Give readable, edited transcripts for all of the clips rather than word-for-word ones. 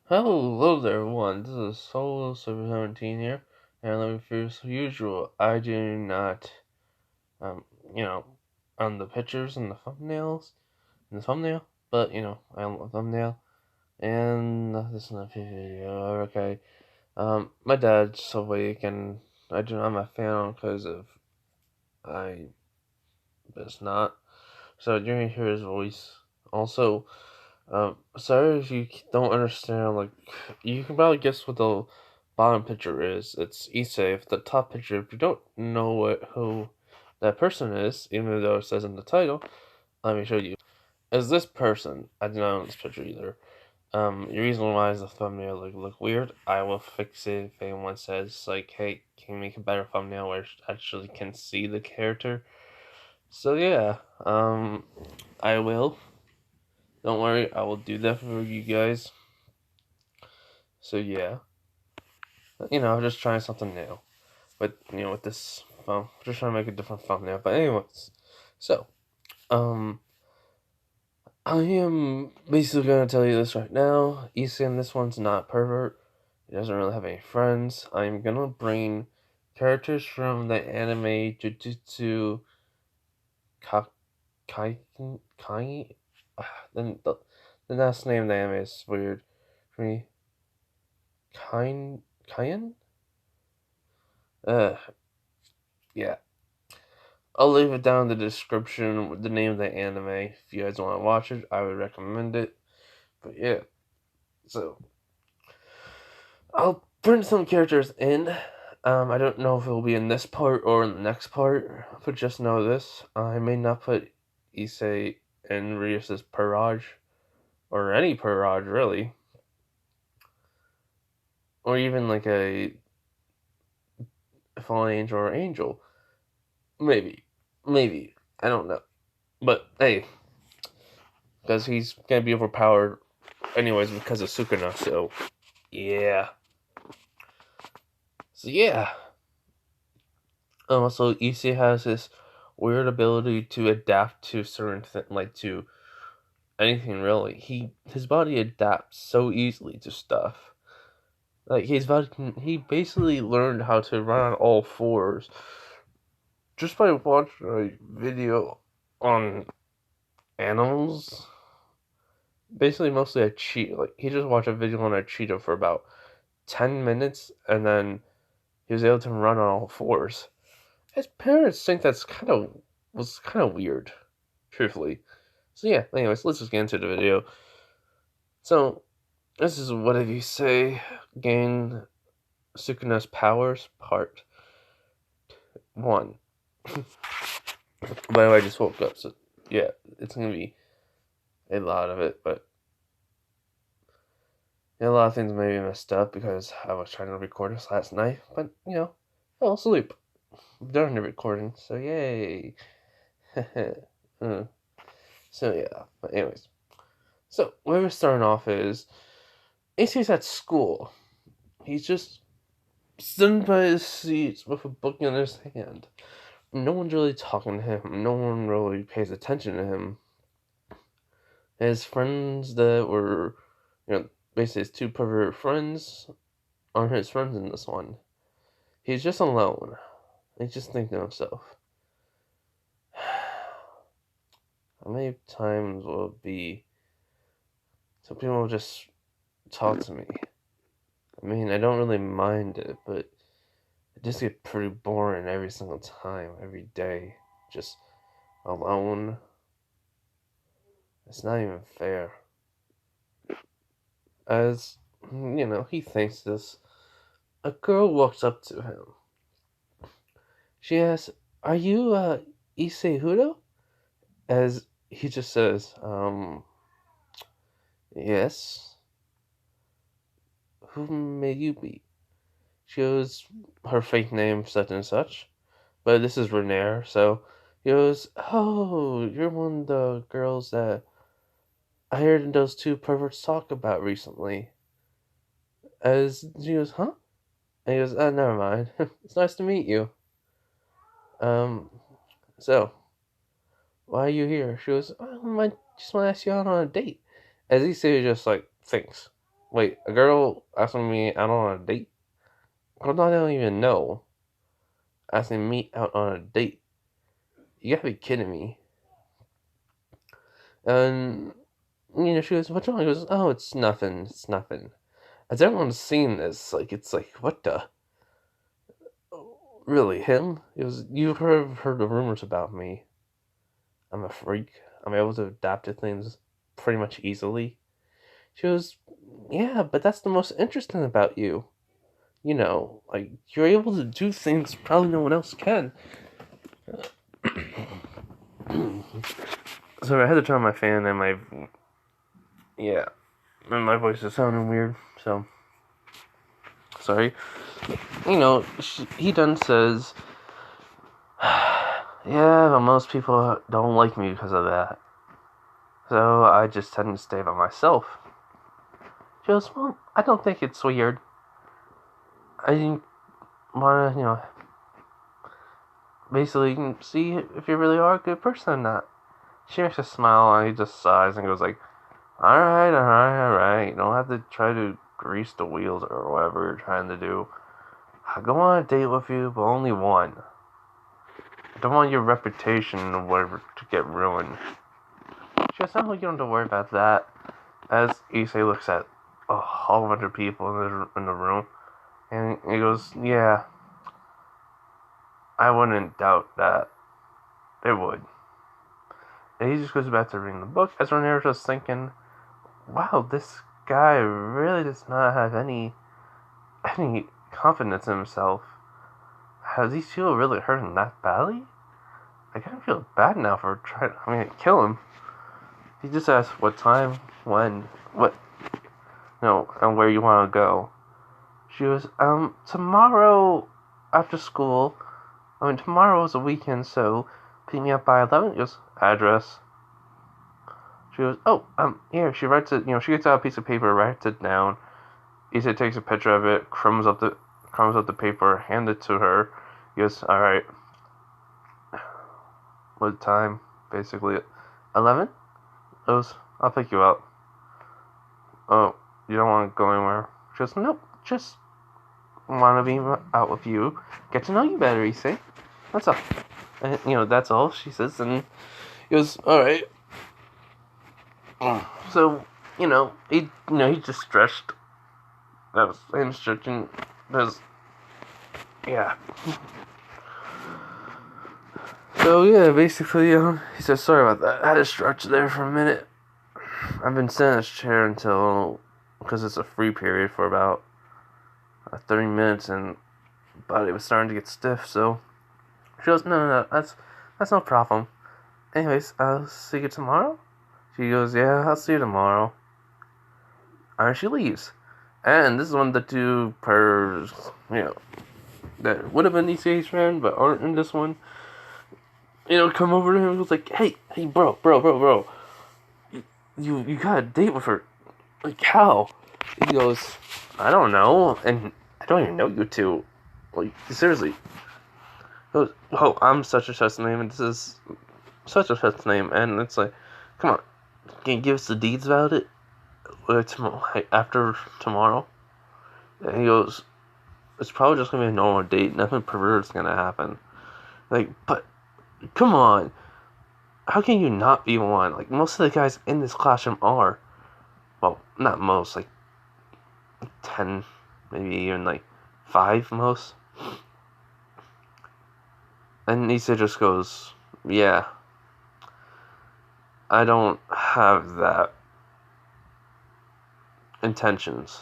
Hello there, everyone. This is Solo 17 here, and let me first, as usual, I do not, um, you know, on the pictures and the thumbnails, in the thumbnail, but I on the thumbnail, and this is not a video. Okay, my dad's awake, and I do not have my fan on because of I was not. So you're gonna hear his voice. Also, sorry if you don't understand. Like, you can probably guess what the bottom picture is. It's issei. If the top picture, if you don't know who that person is, even though it says in the title, let me show you. Is this person? I do not know this picture either. The reason why is the thumbnail look weird. I will fix it if anyone says like, "Hey, can you make a better thumbnail where I actually can see the character?" So yeah, I will. Don't worry, I will do that for you guys. So yeah, I'm just trying something new. But with this phone, just trying to make a different thumbnail. But anyways, so I am basically gonna tell you this right now. Isan, this one's not pervert. He doesn't really have any friends. I'm gonna bring characters from the anime Jujitsu Ka- Kai. Then the last name of the anime is weird for me. Kain? Uh, yeah. I'll leave it down in the description with the name of the anime. If you guys want to watch it, I would recommend it. But yeah, so I'll bring some characters in. I don't know if it will be in this part or in the next part, but just know this: I may not put Issei in Rios's Parage, or any Parage really, or even like a fallen angel or angel. Maybe I don't know, but hey, because he's gonna be overpowered anyways because of Sukuna. So yeah. So yeah. Also, Issei has this weird ability to adapt to certain like to anything really. His body adapts so easily to stuff. Like he basically learned how to run on all fours just by watching a video on animals. Basically, mostly a cheetah. Like he just watched a video on a cheetah for about 10 minutes, and then he was able to run on all fours. His parents think that's kind of weird, truthfully. So yeah, anyways, let's just get into the video. So this is what if you say gain Sukuna's powers part 1. By the way, I just woke up, so yeah, it's gonna be a lot of it, but a lot of things may be messed up because I was trying to record this last night, but I fell asleep during the recording, so yay. So yeah, but anyways. So where we're starting off is Ace's at school. He's just sitting by his seat with a book in his hand. No one's really talking to him. No one really pays attention to him. His friends that were, basically his two pervert friends aren't his friends in this one. He's just alone. He's just thinking to himself, how many times will it be so people will just talk to me? I mean, I don't really mind it, but it just gets pretty boring every single time, every day. Just alone. It's not even fair. As, he thinks this, a girl walks up to him. She asks, "Are you, Issei Hudo?" As he just says, yes. Who may you be? She goes, her fake name, such and such. But this is Renair, so he goes, "Oh, you're one of the girls that I heard those two perverts talk about recently." As she goes, "Huh?" And he goes, "Never mind. It's nice to meet you. Um, so, why are you here?" She goes, "Oh, I just want to ask you out on a date." As he says, just like, thinks. Wait, a girl asking me out on a date? Girl I don't even know. Asking me out on a date. You gotta be kidding me. And, she goes, what's wrong? He goes, oh, it's nothing. It's nothing. As everyone's seen this, it's like, what the? Really, him? It was, you've heard the rumors about me. I'm a freak. I'm able to adapt to things pretty much easily. She goes, yeah, but that's the most interesting about you. You're able to do things probably no one else can. So I had to turn on my fan and my voice is sounding weird, so sorry. He done says, yeah, but most people don't like me because of that. So I just tend to stay by myself. She goes, well, I don't think it's weird. I didn't want to, basically see if you really are a good person or not. She makes a smile and he just sighs and goes like, alright. You don't have to try to grease the wheels or whatever you're trying to do. I'll go on a date with you, but only one. I don't want your reputation or whatever to get ruined. She goes, no, you don't have to worry about that. As Issei looks at a whole bunch of people in the room, and he goes, yeah, I wouldn't doubt that. It would. And he just goes back to reading the book. As Renere's just thinking, wow, this guy really does not have any confidence in himself. Has he feel really hurt him that badly? I kind of feel bad now for trying to kill him. He just asks what time, when, what, and where you want to go. She goes, tomorrow after school. Tomorrow is a weekend, so pick me up by 11. He goes, address. She goes, oh, here. She writes it, she gets out a piece of paper, writes it down. Issei takes a picture of it, crumbs up the paper, hands it to her. He goes, alright. What time? Basically, 11? Goes, I'll pick you up. Oh, you don't want to go anywhere? She goes, nope, just want to be out with you. Get to know you better, Issei. That's all. And, that's all she says, and he goes, alright. So, he just stretched. That was him stretching. Yeah. So, yeah, basically, he says, sorry about that. I had to stretch there for a minute. I've been sitting in this chair because it's a free period for about 30 minutes, and body was starting to get stiff, so she goes, no, that's no problem. Anyways, I'll see you tomorrow? She goes, yeah, I'll see you tomorrow. And she leaves. And this is one of the two pairs, that would have been Issei's friend, but aren't in this one. Come over to him and goes like, hey, bro. You got a date with her. Like, how? He goes, I don't know, and I don't even know you two. Like, seriously. He goes, oh, I'm such a such name, and this is such a such name, and it's like, come on, can you give us the deeds about it? After tomorrow? And he goes, it's probably just gonna be a normal date, nothing pervert's gonna happen. Like, but, come on. How can you not be one? Like, most of the guys in this classroom are. Well, not most, 10, maybe even 5 most. And Nisa just goes, yeah, I don't have that intentions.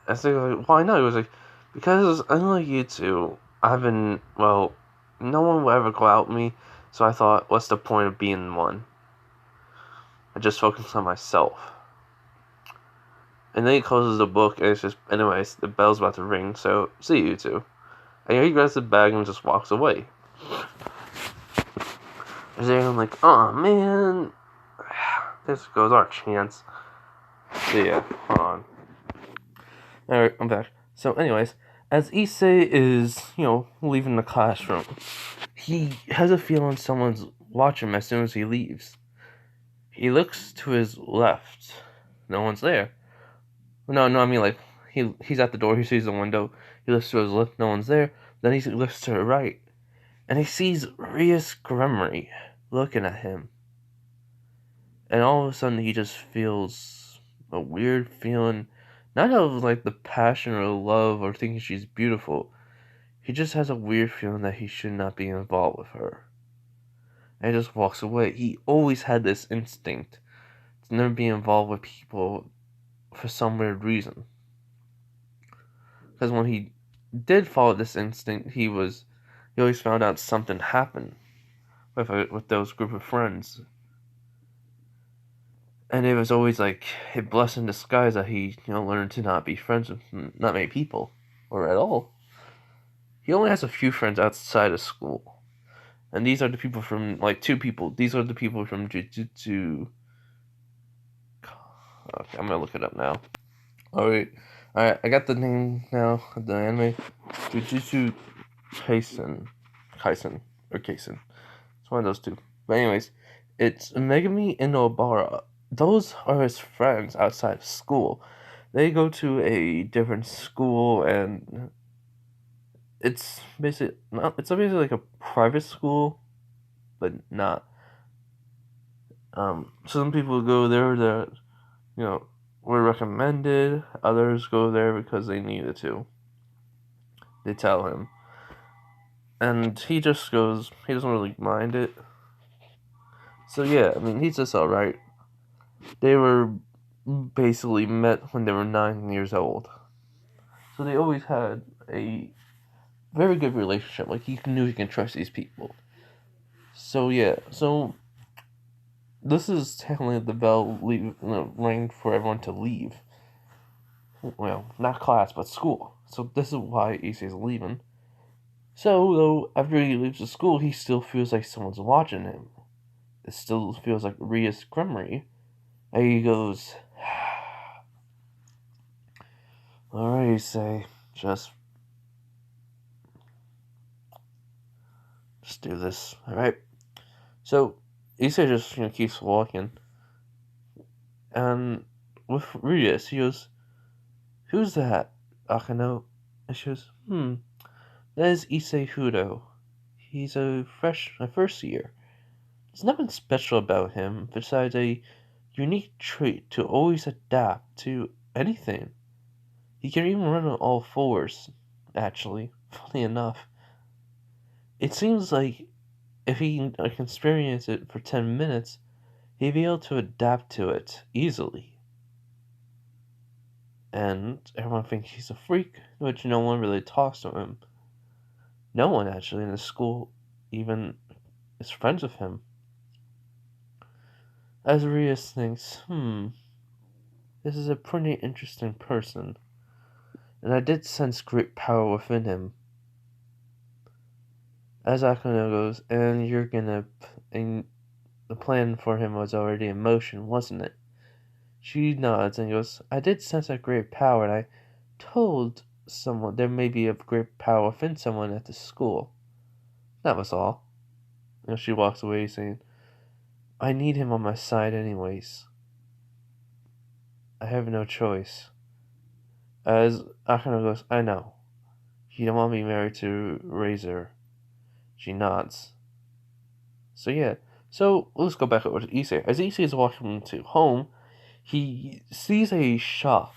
I was like, why not? He was like, because unlike you two, no one will ever go out with me, so I thought, what's the point of being one? I just focus on myself. And then he closes the book, and it's just, anyways, the bell's about to ring, so see you two. And he grabs the bag and just walks away. I'm like, oh man, this goes our chance. So yeah, hold on. Alright, I'm back. So anyways, as Issei is, leaving the classroom, he has a feeling someone's watching him as soon as he leaves. He looks to his left, no one's there. No, I mean like he's at the door. He sees the window. He lifts to his left. No one's there. Then he lifts to the right, and he sees Rias Gremory looking at him. And all of a sudden, he just feels a weird feeling, not of like the passion or love or thinking she's beautiful. He just has a weird feeling that he should not be involved with her. And he just walks away. He always had this instinct to never be involved with people for some weird reason. Because when he did follow this instinct, he always found out something happened with those group of friends. And it was always like a blessing in disguise that he, learned to not be friends with not many people, or at all. He only has a few friends outside of school. And these are the people from, like, 2 people. These are the people from Jujitsu. Okay, I'm gonna look it up now. Alright, I got the name now of the anime. Jujitsu Kaisen. It's one of those 2. But anyways, it's Megami and Obara. Those are his friends outside of school. They go to a different school, and it's basically like a private school, but not. Some people go there that were recommended. Others go there because they needed to. They tell him, and he just goes. He doesn't really mind it. So yeah, I mean, he's just alright. They were basically met when they were 9 years old. So they always had a very good relationship. Like, he knew he can trust these people. So yeah, this is telling the bell ring for everyone to leave. Well, not class, but school. So this is why Issei is leaving. So, though, after he leaves the school, he still feels like someone's watching him. It still feels like Rias Gremory. And he goes, alright, Issei, just do this, alright? So, Issei just, keeps walking. And with Rias, he goes, who's that, Akano? And she goes, that is Issei Hudo. He's a first year. There's nothing special about him besides a unique trait to always adapt to anything. He can even run on all 4s, actually, funny enough. It seems like if he can experience it for 10 minutes, he'd be able to adapt to it easily. And everyone thinks he's a freak, which no one really talks to him. No one, actually, in the school even is friends with him. Azarias thinks, this is a pretty interesting person. And I did sense great power within him. As Akano goes, and the plan for him was already in motion, wasn't it? She nods and goes, I did sense a great power, and I told someone there may be a great power within someone at the school. That was all. And she walks away saying, I need him on my side anyways. I have no choice. As Akano goes, I know. You don't want me married to Razor. She nods. So yeah. So let's go back over to Issei. As Issei is walking to home, he sees a shop.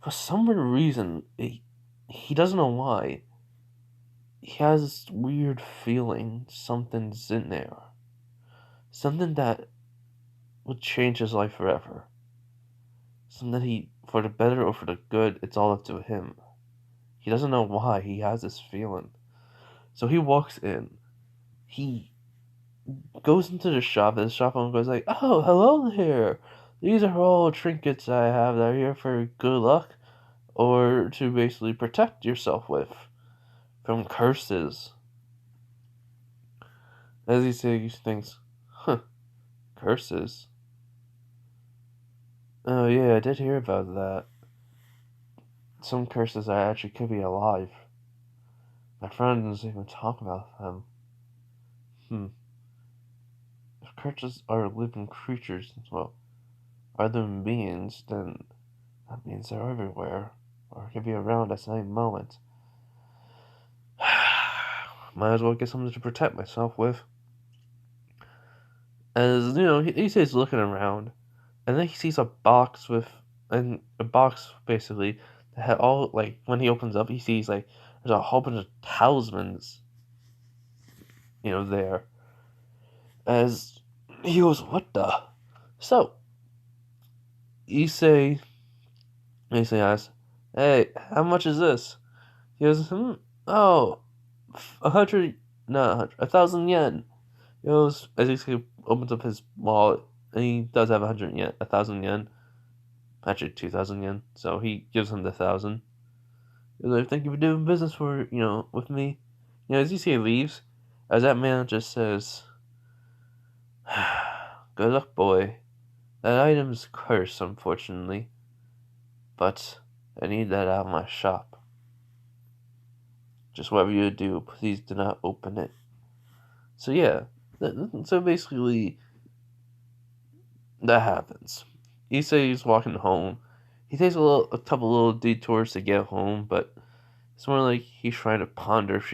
For some weird reason, he doesn't know why. He has this weird feeling something's in there. Something that would change his life forever. Something for the better or for the good, it's all up to him. He doesn't know why he has this feeling. So he walks in. He goes into the shop, and the shop owner goes like, oh, hello there. These are all trinkets I have that are here for good luck, or to basically protect yourself with from curses. As he thinks, curses? Oh yeah, I did hear about that. Some curses I actually could be alive. My friend doesn't even talk about them. If curses are living creatures, well, other beings, then that means they're everywhere, or could be around at the same moment. Might as well get something to protect myself with. As he says, looking around, and then he sees a box basically that had all like when he opens up, he sees like there's a whole bunch of talismans, there. As he goes, what the? So Issei asks, "Hey, how much is this?" He goes, oh, 100, not 100, 1,000 yen. He goes, as he opens up his wallet, and he does have 100 yen, 1,000 yen, actually 2,000 yen. So he gives him the 1,000. He's like, "Thank you for doing business with me." As Issei leaves, as that man just says, "Good luck, boy. That item's cursed, unfortunately, but I need that out of my shop. Just whatever you do, please do not open it." So yeah, so basically that happens. Issei's walking home. He takes a couple little detours to get home, but it's more like he's trying to ponder if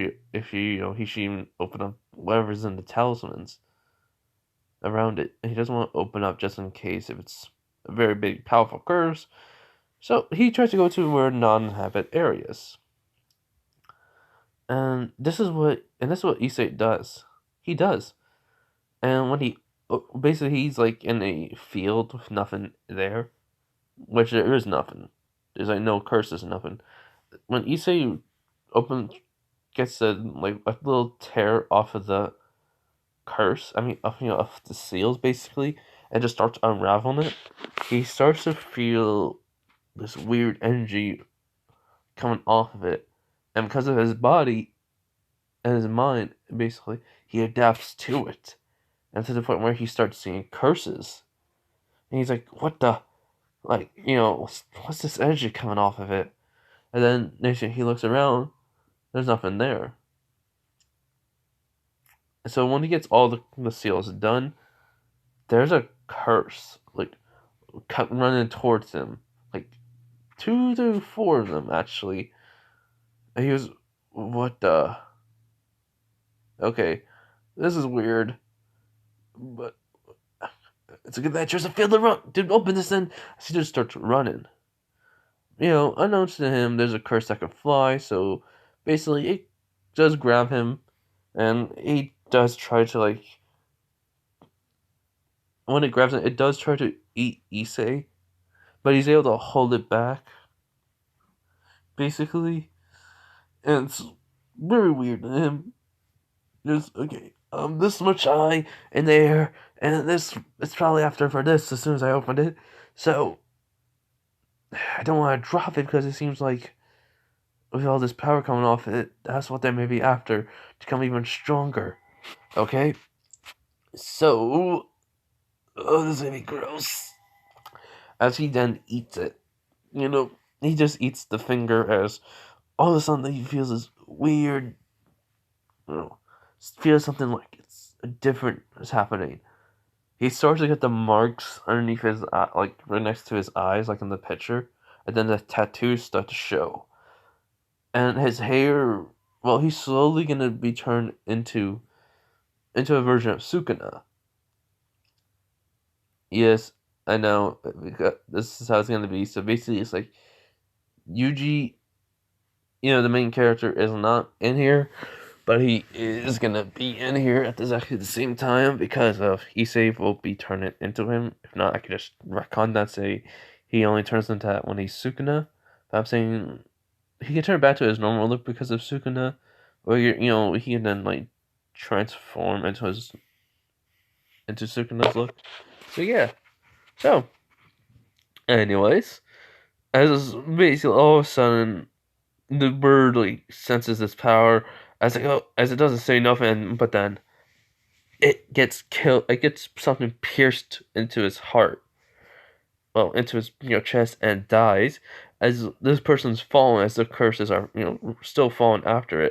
he should even open up whatever's in the talismans around it. And he doesn't want to open up just in case if it's a very big, powerful curse. So he tries to go to more non-inhabit areas. And this is what Issei does. He does. And when basically he's like in a field with nothing there, which there is nothing. There's like no curses, nothing. When Issei opens, gets a little tear off of the curse. I mean, off the seals basically, and just starts unraveling it. He starts to feel this weird energy coming off of it, and because of his body and his mind, basically, he adapts to it, and to the point where he starts seeing curses. And he's like, "What the? Like, what's this energy coming off of it?" And then he looks around. There's nothing there. So when he gets all the seals done, there's a curse like running towards him, like 2 to 4 of them actually. And he was, "What the? Okay, this is weird, but it's a good that there's a field to run. Dude, open this then." He just starts running. Unknowns to him, there's a curse that can fly, so basically it does grab him, and he does try to, when it grabs him, it does try to eat Issei, but he's able to hold it back, basically, and it's very weird to him. Just, okay, this much eye in there, and this, it's probably after for this as soon as I opened it, so I don't want to drop it because it seems like with all this power coming off it, that's what they may be after to become even stronger. Okay? So, oh, this is gonna be gross. As he then eats it, he just eats the finger as all of a sudden he feels this weird, feels something like it's different is happening. He starts to get the marks underneath his, like right next to his eyes, like in the picture, and then the tattoos start to show. And his hair, well, he's slowly gonna be turned into a version of Sukuna. Yes, I know. Because this is how it's gonna be. So basically, it's like Yuji, the main character, is not in here, but he is gonna be in here at exactly the same time because of Issei will be turning into him. If not, I could just retcon that, say he only turns into that when he's Sukuna. But I'm saying he can turn back to his normal look because of Sukuna, or he can then transform into Sukuna's look. So yeah. So, anyways, as basically all of a sudden the bird senses this power as it doesn't say nothing, but then it gets killed. It gets something pierced into his heart, well, into his chest, and dies. As this person's fallen, as the curses are still falling after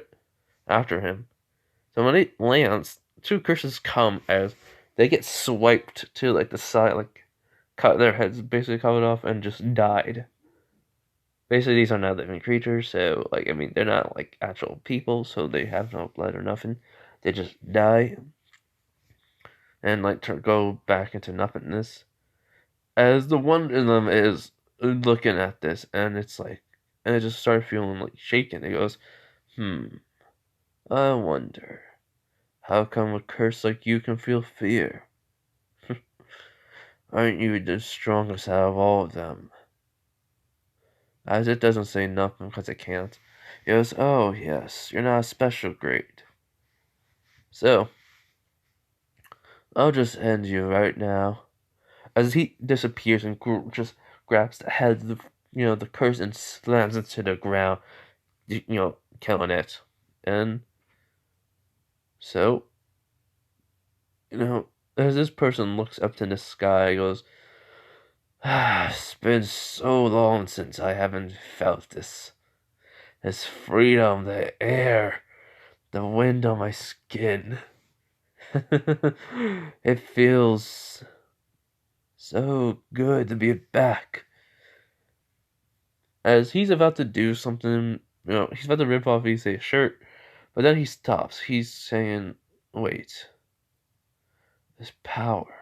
him. So when it lands, 2 curses come as they get swiped to the side, cut their heads basically covered off and just died. Basically, these are not living creatures, so, like, I mean, they're not, like, actual people, so they have no blood or nothing. They just die and, like, go back into nothingness. As the one in them is looking at this, and it's like, and it just started feeling, like, shaken. It goes, I wonder, how come a curse like you can feel fear? Aren't you the strongest out of all of them? As it doesn't say nothing because it can't. It goes, oh yes, you're not a special grade. So, I'll just end you right now. As he disappears and just grabs the head of the curse and slams it to the ground, killing it. And so, as this person looks up to the sky, he goes, it's been so long since I haven't felt this. This freedom, the air, the wind on my skin. It feels so good to be back. As he's about to do something, he's about to rip off Issei's shirt, but then he stops. He's saying, wait, this power.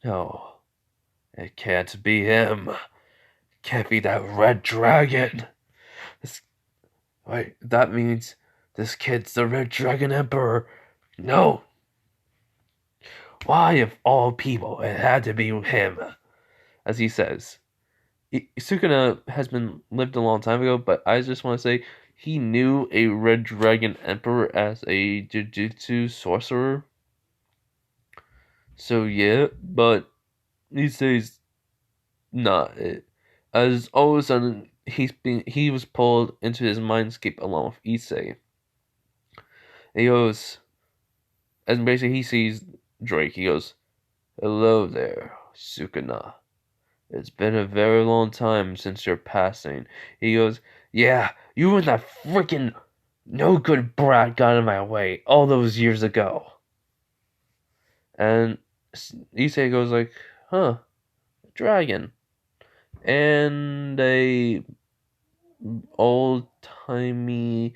No, it can't be him. It can't be that red dragon. Wait, that means this kid's the Red Dragon Emperor. No! Why, of all people, it had to be him? As he says. Sukuna has been lived a long time ago, but I just want to say he knew a Red Dragon Emperor as a Jujitsu sorcerer. So yeah, but he says not it. As all of a sudden he was pulled into his mindscape along with Issei. He goes, and basically he sees Drake. He goes, hello there, Sukuna. It's been a very long time since your passing. He goes, yeah, you and that freaking no good brat got in my way all those years ago. And Issei goes like, huh, dragon. And a old-timey,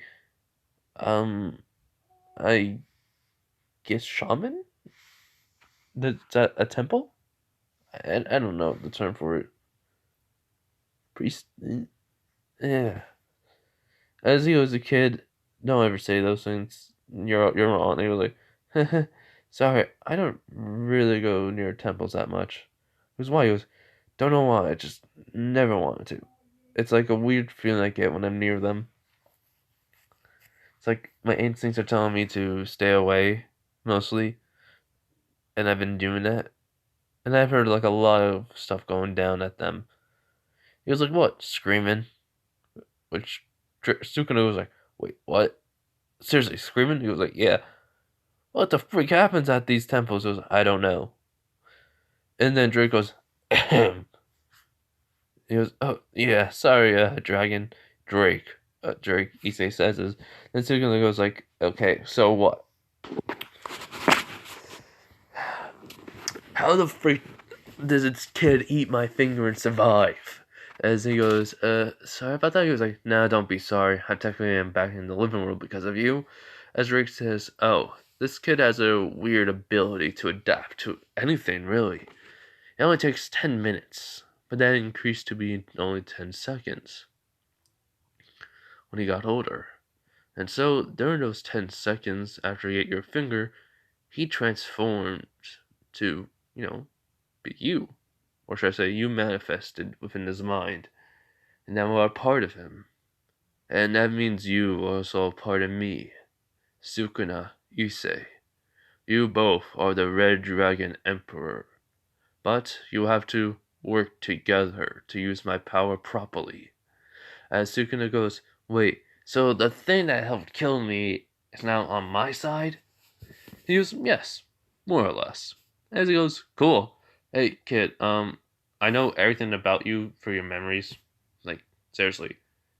I guess shaman? That's at a temple? I don't know the term for it. Priest? Yeah. As he was a kid, don't ever say those things. You're wrong. He was like, sorry, I don't really go near temples that much. It was why he goes, don't know why, I just never wanted to. It's like a weird feeling I get when I'm near them. It's like my instincts are telling me to stay away, mostly. And I've been doing that. And I've heard like a lot of stuff going down at them. He was like, what? Screaming. Which Sukuna was like, wait, what? Seriously, screaming? He was like, yeah. What the freak happens at these temples? He was, I don't know. And then Drake goes, ahem. He goes, oh, yeah, sorry, dragon. Drake. Drake, Issei says this. Then Sukuna goes like, okay, so what? How the freak does this kid eat my finger and survive? As he goes, sorry about that? He was like, nah, don't be sorry. I technically am back in the living world because of you. As Rick says, oh, this kid has a weird ability to adapt to anything, really. It only takes 10 minutes, but that increased to be only 10 seconds when he got older. And so, during those 10 seconds after you ate your finger, he transformed to, be you. Or should I say, you manifested within his mind, and now are a part of him. And that means you are also a part of me, Sukuna Issei. You both are the Red Dragon Emperor, but you have to work together to use my power properly. As Sukuna goes, wait, so the thing that helped kill me is now on my side? He goes, yes, more or less. As he goes, cool. Hey, kid, I know everything about you for your memories. Like, seriously.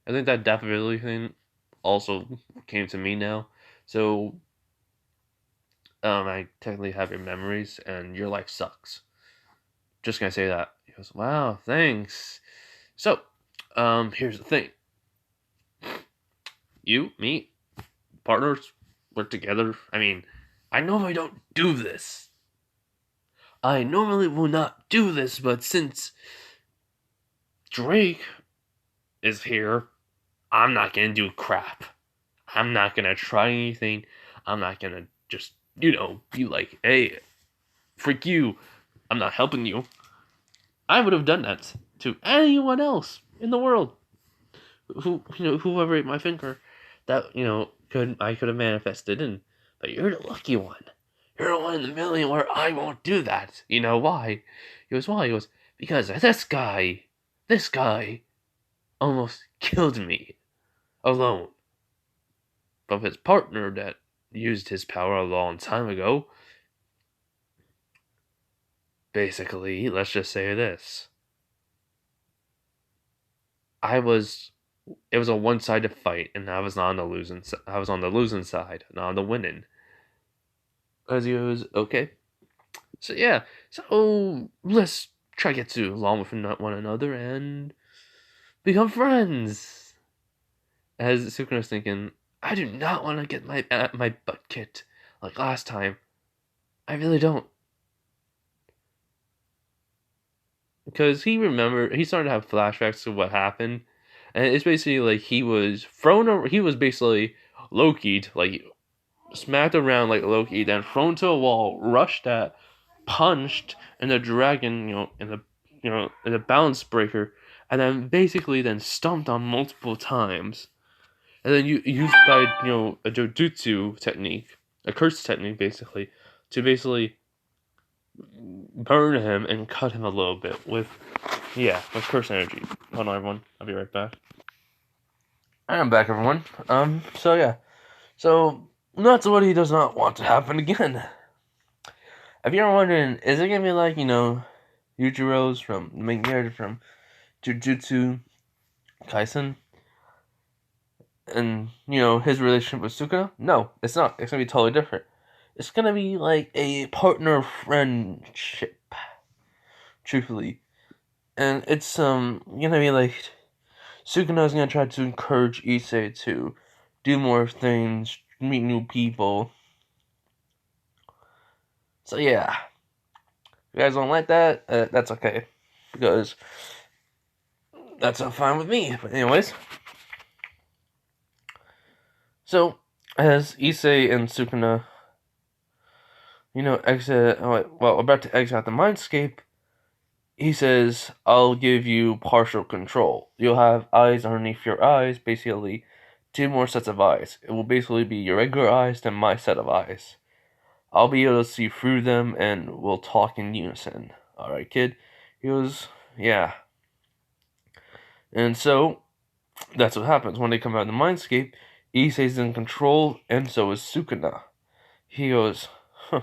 I think that adaptability thing also came to me now. So, I technically have your memories, and your life sucks. just gonna say that. He goes, wow, thanks. So, here's the thing. You, me, partners, work together. I mean, I normally don't do this. I normally will not do this, but since Drake is here, I'm not gonna do crap. I'm not gonna try anything. I'm not gonna just, be like, hey, freak you. I'm not helping you. I would have done that to anyone else in the world. Whoever ate my finger, that, I could have manifested in. But you're the lucky one. You're the one in the million where I won't do that. You know why? He goes, why? He goes, because this guy almost killed me alone. But his partner that used his power a long time ago, basically, let's just say this. It was a one-sided fight, and I was not on the losing. I was on the losing side, not on the winning. As he goes, okay. So yeah, so let's try to get to along with one another and become friends. As Sukuna's thinking, I do not want to get my butt kicked like last time. I really don't. Because he started to have flashbacks to what happened, and it's basically like he was basically Loki'd, like smacked around like Loki, then thrown to a wall, rushed at, punched, and the dragon, in the balance breaker, and then basically then stomped on multiple times, and then you used by a Jujitsu technique, a curse technique, basically, to basically burn him and cut him a little bit with curse energy. Hold on, everyone. I'll be right back. I'm back, everyone. So yeah. So, that's what he does not want to happen again. If you're wondering, is it gonna be like, Yujiro's from the main character from Jujitsu Kaisen? And, his relationship with Sukuna? No, it's not. It's gonna be totally different. It's gonna be like a partner friendship. Truthfully. And it's gonna be like Sukuna's gonna try to encourage Issei to do more things, meet new people. So yeah. If you guys don't like that, that's okay. Because that's not fine with me. But anyways. So, as Issei and Sukuna, about to exit out the mindscape, he says, I'll give you partial control. You'll have eyes underneath your eyes, basically 2 more sets of eyes. It will basically be your regular eyes, then my set of eyes. I'll be able to see through them, and we'll talk in unison. Alright, kid? He goes, yeah. And so, that's what happens. When they come out of the mindscape, Issei's in control, and so is Sukuna. He goes, huh.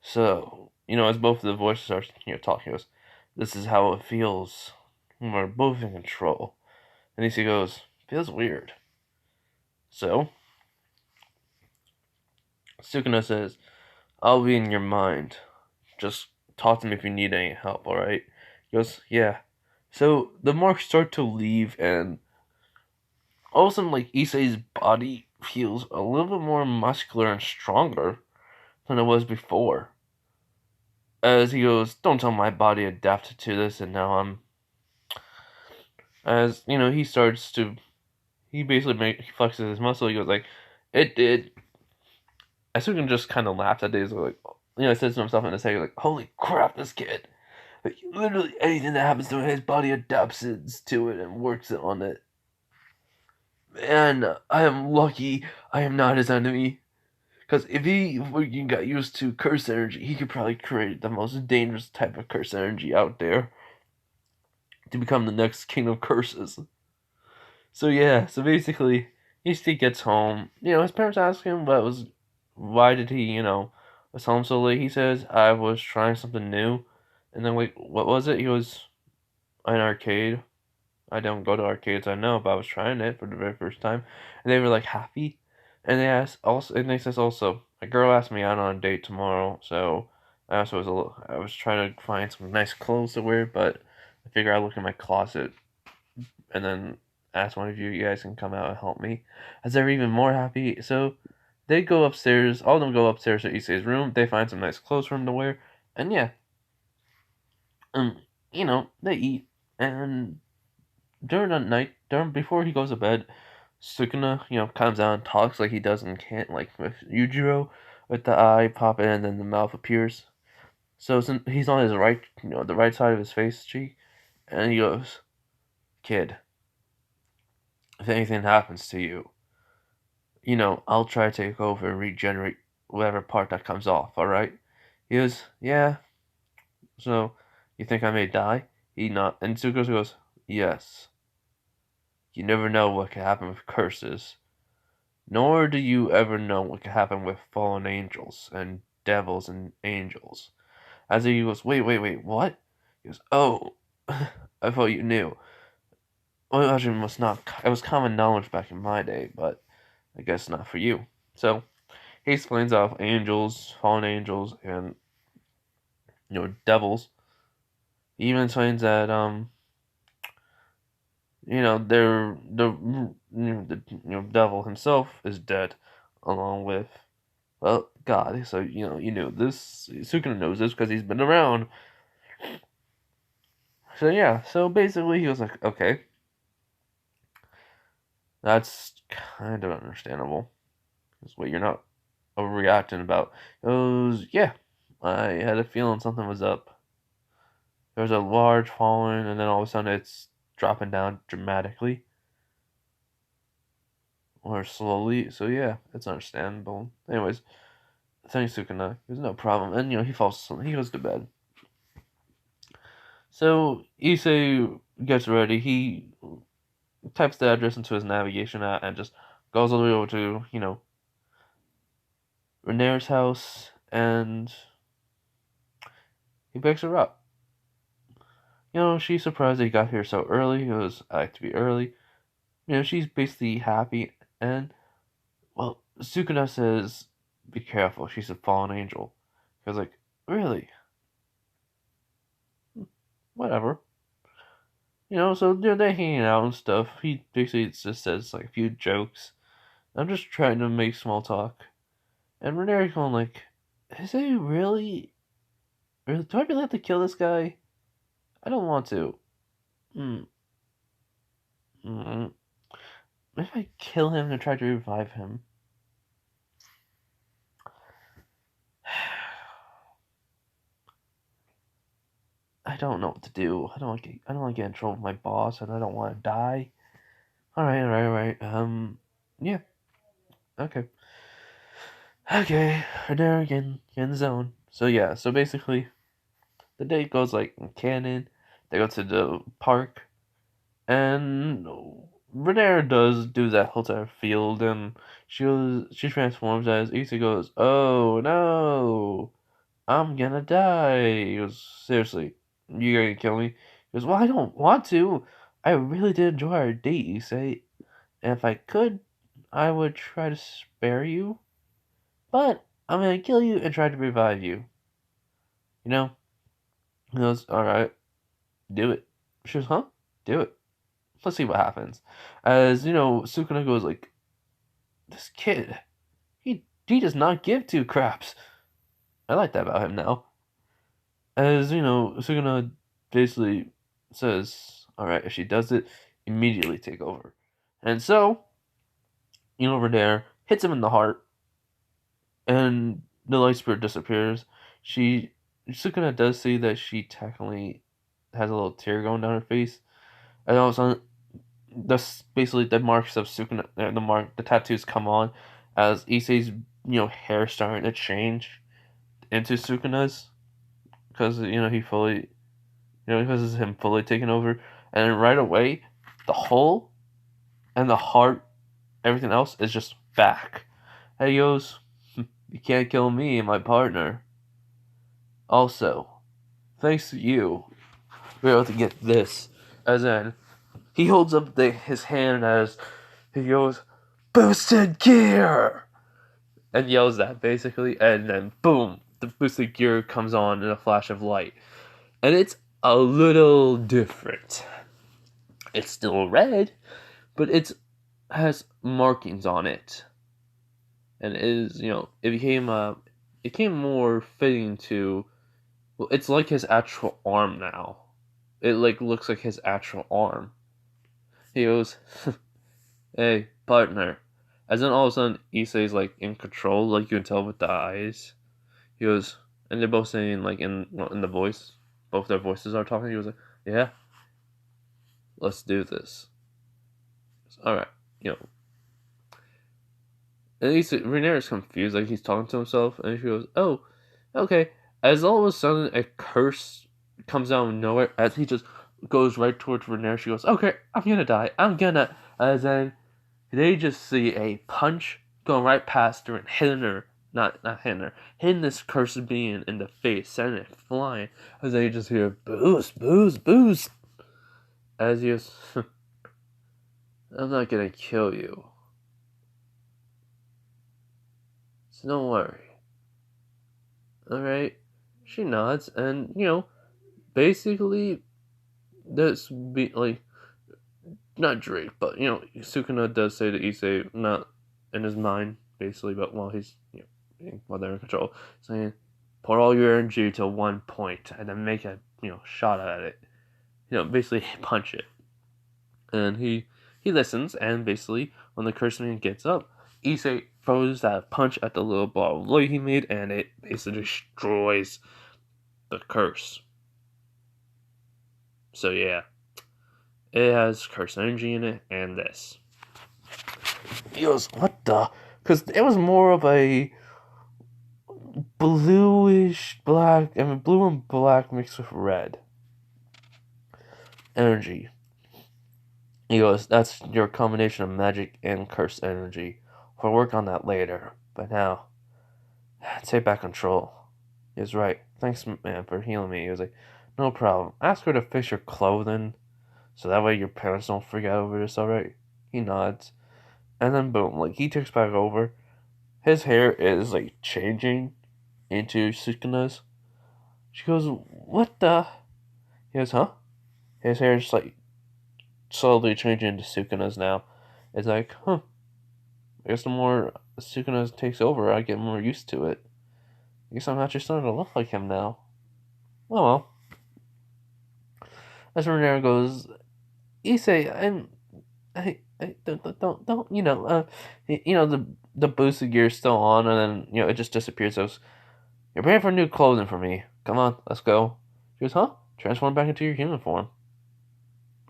So, as both of the voices are, talking, he goes, this is how it feels when we're both in control. And Issei goes, feels weird. So, Sukuna says, I'll be in your mind. Just talk to me if you need any help, alright? He goes, yeah. So, the marks start to leave, and all of a sudden, like, Issei's body feels a little bit more muscular and stronger than it was before. As he goes, don't tell my body adapted to this, and now I'm... As, he starts to... He basically he flexes his muscle, he goes like, it did. Asuka just kind of laughs at this, like, says to himself in his head, like, holy crap, this kid. Like, literally anything that happens to him, his body adapts to it and works on it. And I am lucky I am not his enemy. Because if he got used to curse energy, he could probably create the most dangerous type of curse energy out there to become the next king of curses. So yeah, so basically, he gets home. His parents ask him why did he, was home so late. He says, I was trying something new. And then, wait, what was it? He goes, an arcade. I don't go to arcades, I know, but I was trying it for the very first time. And they were like happy. And they says also, a girl asked me out on a date tomorrow, so I was trying to find some nice clothes to wear, but I figured I'd look in my closet and then ask one of you guys can come out and help me. As they're even more happy. So they go upstairs, all of them go upstairs to Issei's room, they find some nice clothes for him to wear, and yeah, um, they eat, and during the night, before he goes to bed, Sukuna, comes out and talks like he does in Can't like with Yujiro, with the eye popping and then the mouth appears. So he's on his right, the right side of his face cheek, and he goes, "Kid, if anything happens to you, I'll try to take over and regenerate whatever part that comes off. All right?" He goes, "Yeah. So, you think I may die?" And Sukuna goes, "Yes. You never know what can happen with curses." Nor do you ever know what can happen with fallen angels and devils and angels. As he goes, wait, what? He goes, oh, I thought you knew. Well, actually, must not. It was common knowledge back in my day, but I guess not for you. So he explains off angels, fallen angels, and devils. He even explains that they're the devil himself is dead, along with God. So you knew this. Sukuna knows this because he's been around. So yeah. So basically, he was like, okay, that's kind of understandable. That's what you're not overreacting about. It was yeah. I had a feeling something was up. There was a large falling, and then all of a sudden it's dropping down dramatically or slowly. So yeah, it's understandable. Anyways, thanks Sukuna. There's no problem, and he falls asleep. He goes to bed. So Issei gets ready. He types the address into his navigation app and just goes all the way over to, Renair's house, and he picks her up. She's surprised that he got here so early. He goes, I like to be early. She's basically happy, and, well, Sukuna says, be careful, she's a fallen angel. He was like, really? Whatever. So they're hanging out and stuff. He basically just says, like, a few jokes. I'm just trying to make small talk. And Renair's going like, is he really? Do I really have to kill this guy? I don't want to. Hmm. Hmm. If I kill him to try to revive him. I don't know what to do. I don't want to get in trouble with my boss, and I don't want to die. All right. Yeah. Okay. Okay. Renair again, in the zone. So yeah. So basically, the day goes like in canon. They go to the park. And Renair does do that whole entire field, and she transforms as Issa goes, "Oh no, I'm gonna die." He goes, "Seriously, you gonna kill me?" He goes, "Well, I don't want to. I really did enjoy our date, Issa, and if I could, I would try to spare you, but I'm gonna kill you and try to revive you." You know? He goes, "All right, do it." She goes, "Huh? Do it. Let's see what happens." As Sukuna goes like, "This kid, he does not give two craps." I like that about him now. As Sukuna basically says, "All right, if she does it, immediately take over." And so, over there, hits him in the heart, and the light spirit disappears. Sukuna does see that she technically has a little tear going down her face, and all of a sudden basically the marks of Sukuna, the tattoos come on as Issei's hair starting to change into Sukuna's because he fully because it's him fully taking over, and right away the hole and the heart, everything else is just back. And he goes, "You can't kill me and my partner. Also, thanks to you, we're able to get this." As in, he holds up his hand as he goes, "Boosted gear!" and yells that basically, and then boom, the boosted gear comes on in a flash of light. And it's a little different. It's still red, but it has markings on it. And it is, it became more fitting to, well, it's like his actual arm now. It like looks like his actual arm. He goes, "Hey, partner." As then all of a sudden, Issei's like in control, like you can tell with the eyes. He goes, and they're both saying like in the voice, both their voices are talking. He was like, "Yeah, let's do this." All right, you know. And Renair is confused, like he's talking to himself, and he goes, "Oh, okay." As all of a sudden, a curse comes out of nowhere, as he just goes right towards Renair. She goes, "Okay, I'm gonna die. I'm gonna." As then they just see a punch going right past her and hitting her, not hitting her, hitting this cursed being in the face, sending it flying. As they just hear boost, boost, boost. As he goes, "I'm not gonna kill you, so don't worry." Alright? She nods, and, basically, this be, like, not Drake, but, Sukuna does say to Issei, not in his mind, basically, but while he's, while they're in control, saying, "Put all your energy to one point, and then make a, shot at it." Basically, punch it. And he listens, and basically, when the cursed man gets up, Issei throws that punch at the little ball of light he made, and it basically destroys the curse. So yeah, it has curse energy in it, and this. He goes, "What the?" Because it was more of a bluish black, blue and black mixed with red energy. He goes, "That's your combination of magic and curse energy. We'll work on that later. But now, take back control." He was right. "Thanks, man, for healing me." He was like, "No problem. Ask her to fix your clothing, so that way your parents don't freak out over this, alright?" He nods. And then boom, like he takes back over. His hair is like changing into Sukuna's. She goes, "What the?" He goes, "Huh?" His hair is like slowly changing into Sukuna's now. It's like, huh. I guess the more Sukuna takes over, I get more used to it. I guess I'm actually starting to look like him now. Oh well. As Renera goes, "Issei, I don't, the boosted gear's still on, and then, it just disappears. So, you're paying for new clothing for me. Come on, let's go." She goes, "Huh? Transform back into your human form.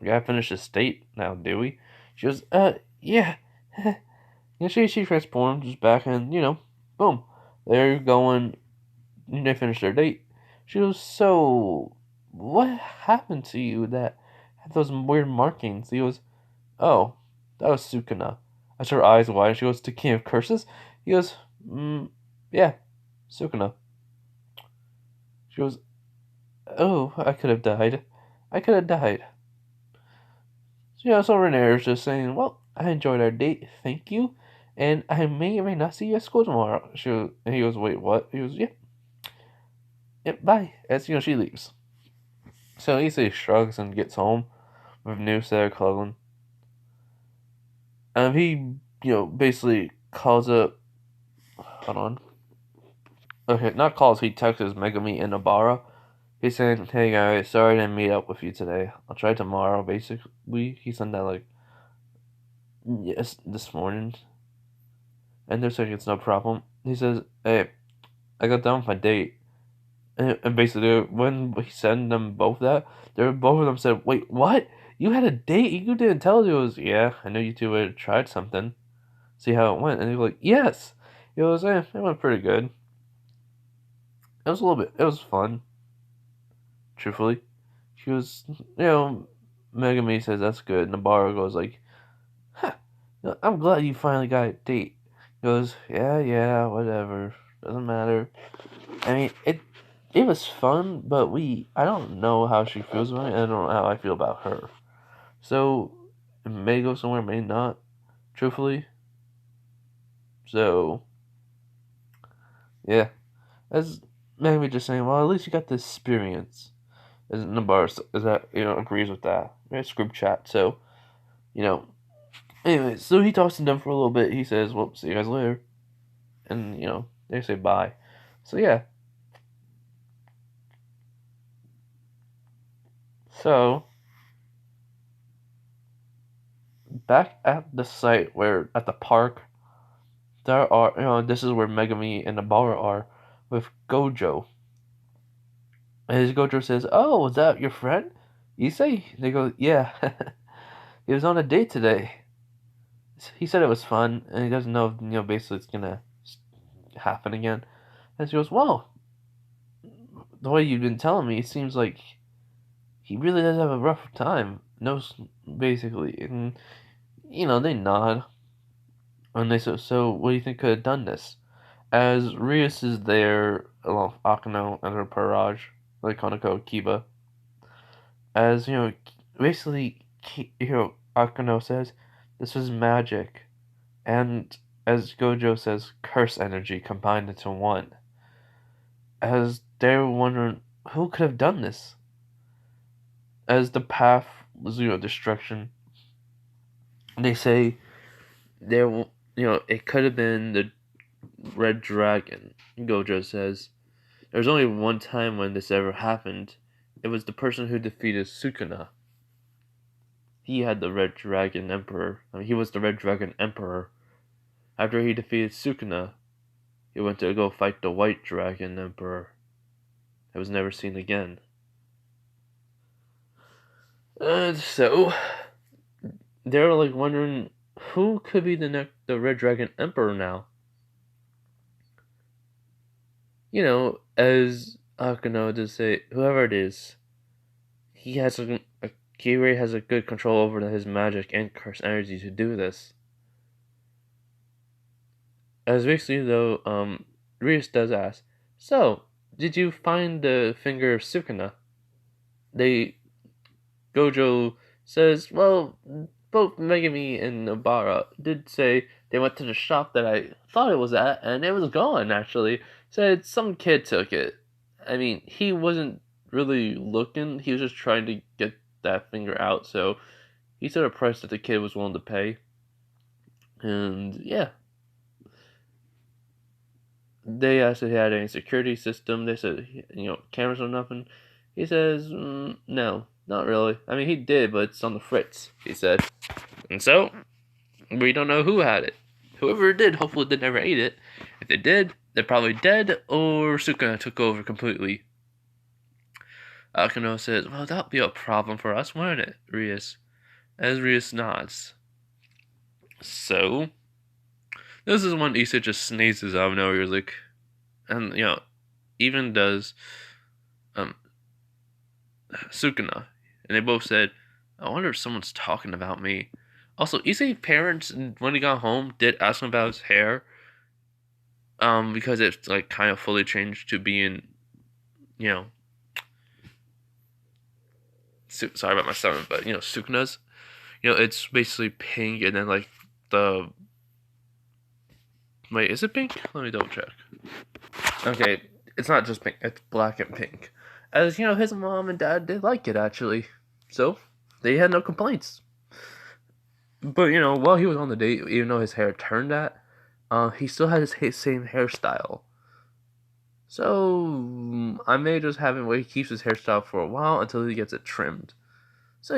We gotta finish this date now, do we?" She goes, yeah." She transforms back, and, boom. They're going, they finish their date. She goes, "So, what happened to you that had those weird markings?" He goes, "Oh, that was Sukuna." As her eyes widen, she goes, "To King of Curses?" He goes, "Yeah, Sukuna." She goes, "Oh, I could have died. I could have died." So Renee is just saying, "Well, I enjoyed our date, thank you, and I may or may not see you at school tomorrow." And he goes, "Wait, what?" He goes, "Yep, yep, bye." As she leaves. So Issei shrugs and gets home with a new set of clothing. And he, basically calls up. Hold on. Okay, not calls. He texts Megami and Nabara. He's saying, "Hey guys, sorry I didn't meet up with you today. I'll try tomorrow." Basically, he sent that like yes this morning, and they're saying it's no problem. He says, "Hey, I got done with my date," and basically when he sent them both that, they both of them said, "Wait, what? You had a date? You didn't tell us." It was, "Yeah, I know you two had tried something. See how it went." And he was like, "Yes." It was, it went pretty good. It was a little bit. It was fun. Truthfully, she was, Megami says that's good. Nabarro goes like, "Huh, I'm glad you finally got a date." He goes, "Yeah, whatever. Doesn't matter." I mean, it was fun, but I don't know how she feels about it, and I don't know how I feel about her. So, it may go somewhere, may not, truthfully. So, yeah. As Megami just saying, well, at least you got the experience. And Nabar is that agrees with that. It's group chat, so you know. Anyway, so he talks to them for a little bit. He says, "Well, see you guys later," and they say bye. So yeah. So back at the site where at the park, there are this is where Megami and Nabara are with Gojo. And his Gojo says, "Oh, was that your friend? Issei?" They go, "Yeah, he was on a date today. He said it was fun, and he doesn't know if basically it's gonna happen again." And she goes, "Well, the way you've been telling me, it seems like he really does have a rough time." No, basically, and they nod, and they say, "So, what do you think could have done this?" As Rias is there along with Akano and her Paraj, like Konako Kiba, as basically, Akano says, "This was magic," and as Gojo says, "curse energy combined into one." As they're wondering who could have done this, as the path was destruction. They say there, it could have been the Red Dragon. Gojo says there's only one time when this ever happened. It was the person who defeated Sukuna. He had the Red Dragon Emperor. I mean, he was the Red Dragon Emperor. After he defeated Sukuna, he went to go fight the White Dragon Emperor. It was never seen again. And so they're like wondering who could be the Red Dragon Emperor now. As Akano does say, whoever it is, he has Kirei has a good control over his magic and curse energy to do this. As basically though, Rias does ask, "So, did you find the finger of Sukuna?" They Gojo says, "Well, both Megami and Nobara did say they went to the shop that I thought it was at, and it was gone, actually. Said some kid took it. I mean, he wasn't really looking, he was just trying to get that finger out, so he said a price that the kid was willing to pay. And yeah. They asked if he had any security system. They said, cameras or nothing. He says, no, not really. I mean, he did, but it's on the fritz, he said. And so, we don't know who had it. Whoever did, hopefully they never ate it. If they did, they're probably dead, or Sukuna took over completely. Akano says, well, that'll be a problem for us, won't it, Rias? As Rias nods. So, this is when Issa just sneezes out of nowhere, like, and, even does, Sukuna. And they both said, I wonder if someone's talking about me. Also, Issei's parents, when he got home, did ask him about his hair. Because it's like kind of fully changed to being, sorry about my stomach, but Sukuna's, it's basically pink, and then like the, wait, is it pink? Let me double check. Okay, it's not just pink; it's black and pink. As his mom and dad did like it actually, so they had no complaints. But while he was on the date, even though his hair turned that, he still had his same hairstyle. So I may just have him where he keeps his hairstyle for a while until he gets it trimmed. So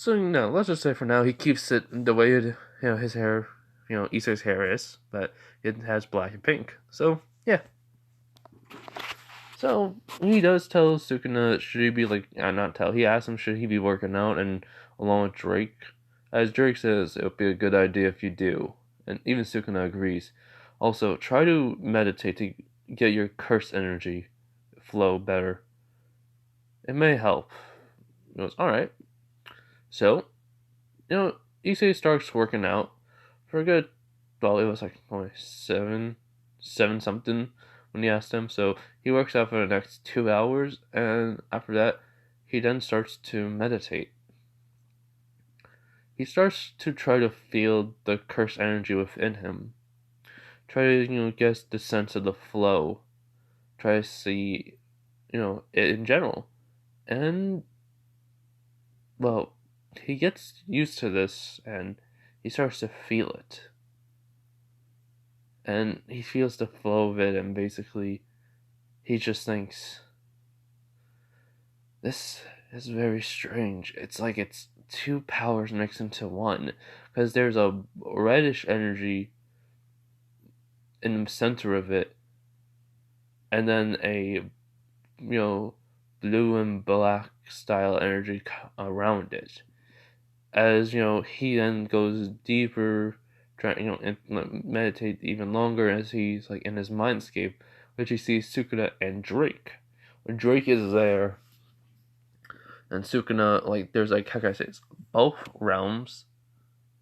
So let's just say for now he keeps it the way it, his hair, Issei's hair is, but it has black and pink. So yeah. So he does tell Sukuna should he be like not tell. He asks him should he be working out and along with Drake. As Drake says, it would be a good idea if you do, and even Sukuna agrees. Also, try to meditate to get your curse energy flow better. It may help. He goes, alright. So, Issei starts working out for a good, well, it was like only seven something when he asked him. So he works out for the next 2 hours, and after that, he then starts to meditate. He starts to try to feel the cursed energy within him, try to, get the sense of the flow. Try to see, it in general. And, well, he gets used to this and he starts to feel it. And he feels the flow of it, and basically, he just thinks, this is very strange. It's like it's two powers mixed into one. Because there's a reddish energy in the center of it, and then a, blue and black style energy around it. As, he then goes deeper, trying, and meditate even longer as he's like in his mindscape, which he sees Sukuna and Drake. When Drake is there, and Sukuna, like, there's like, how can I say this? Both realms,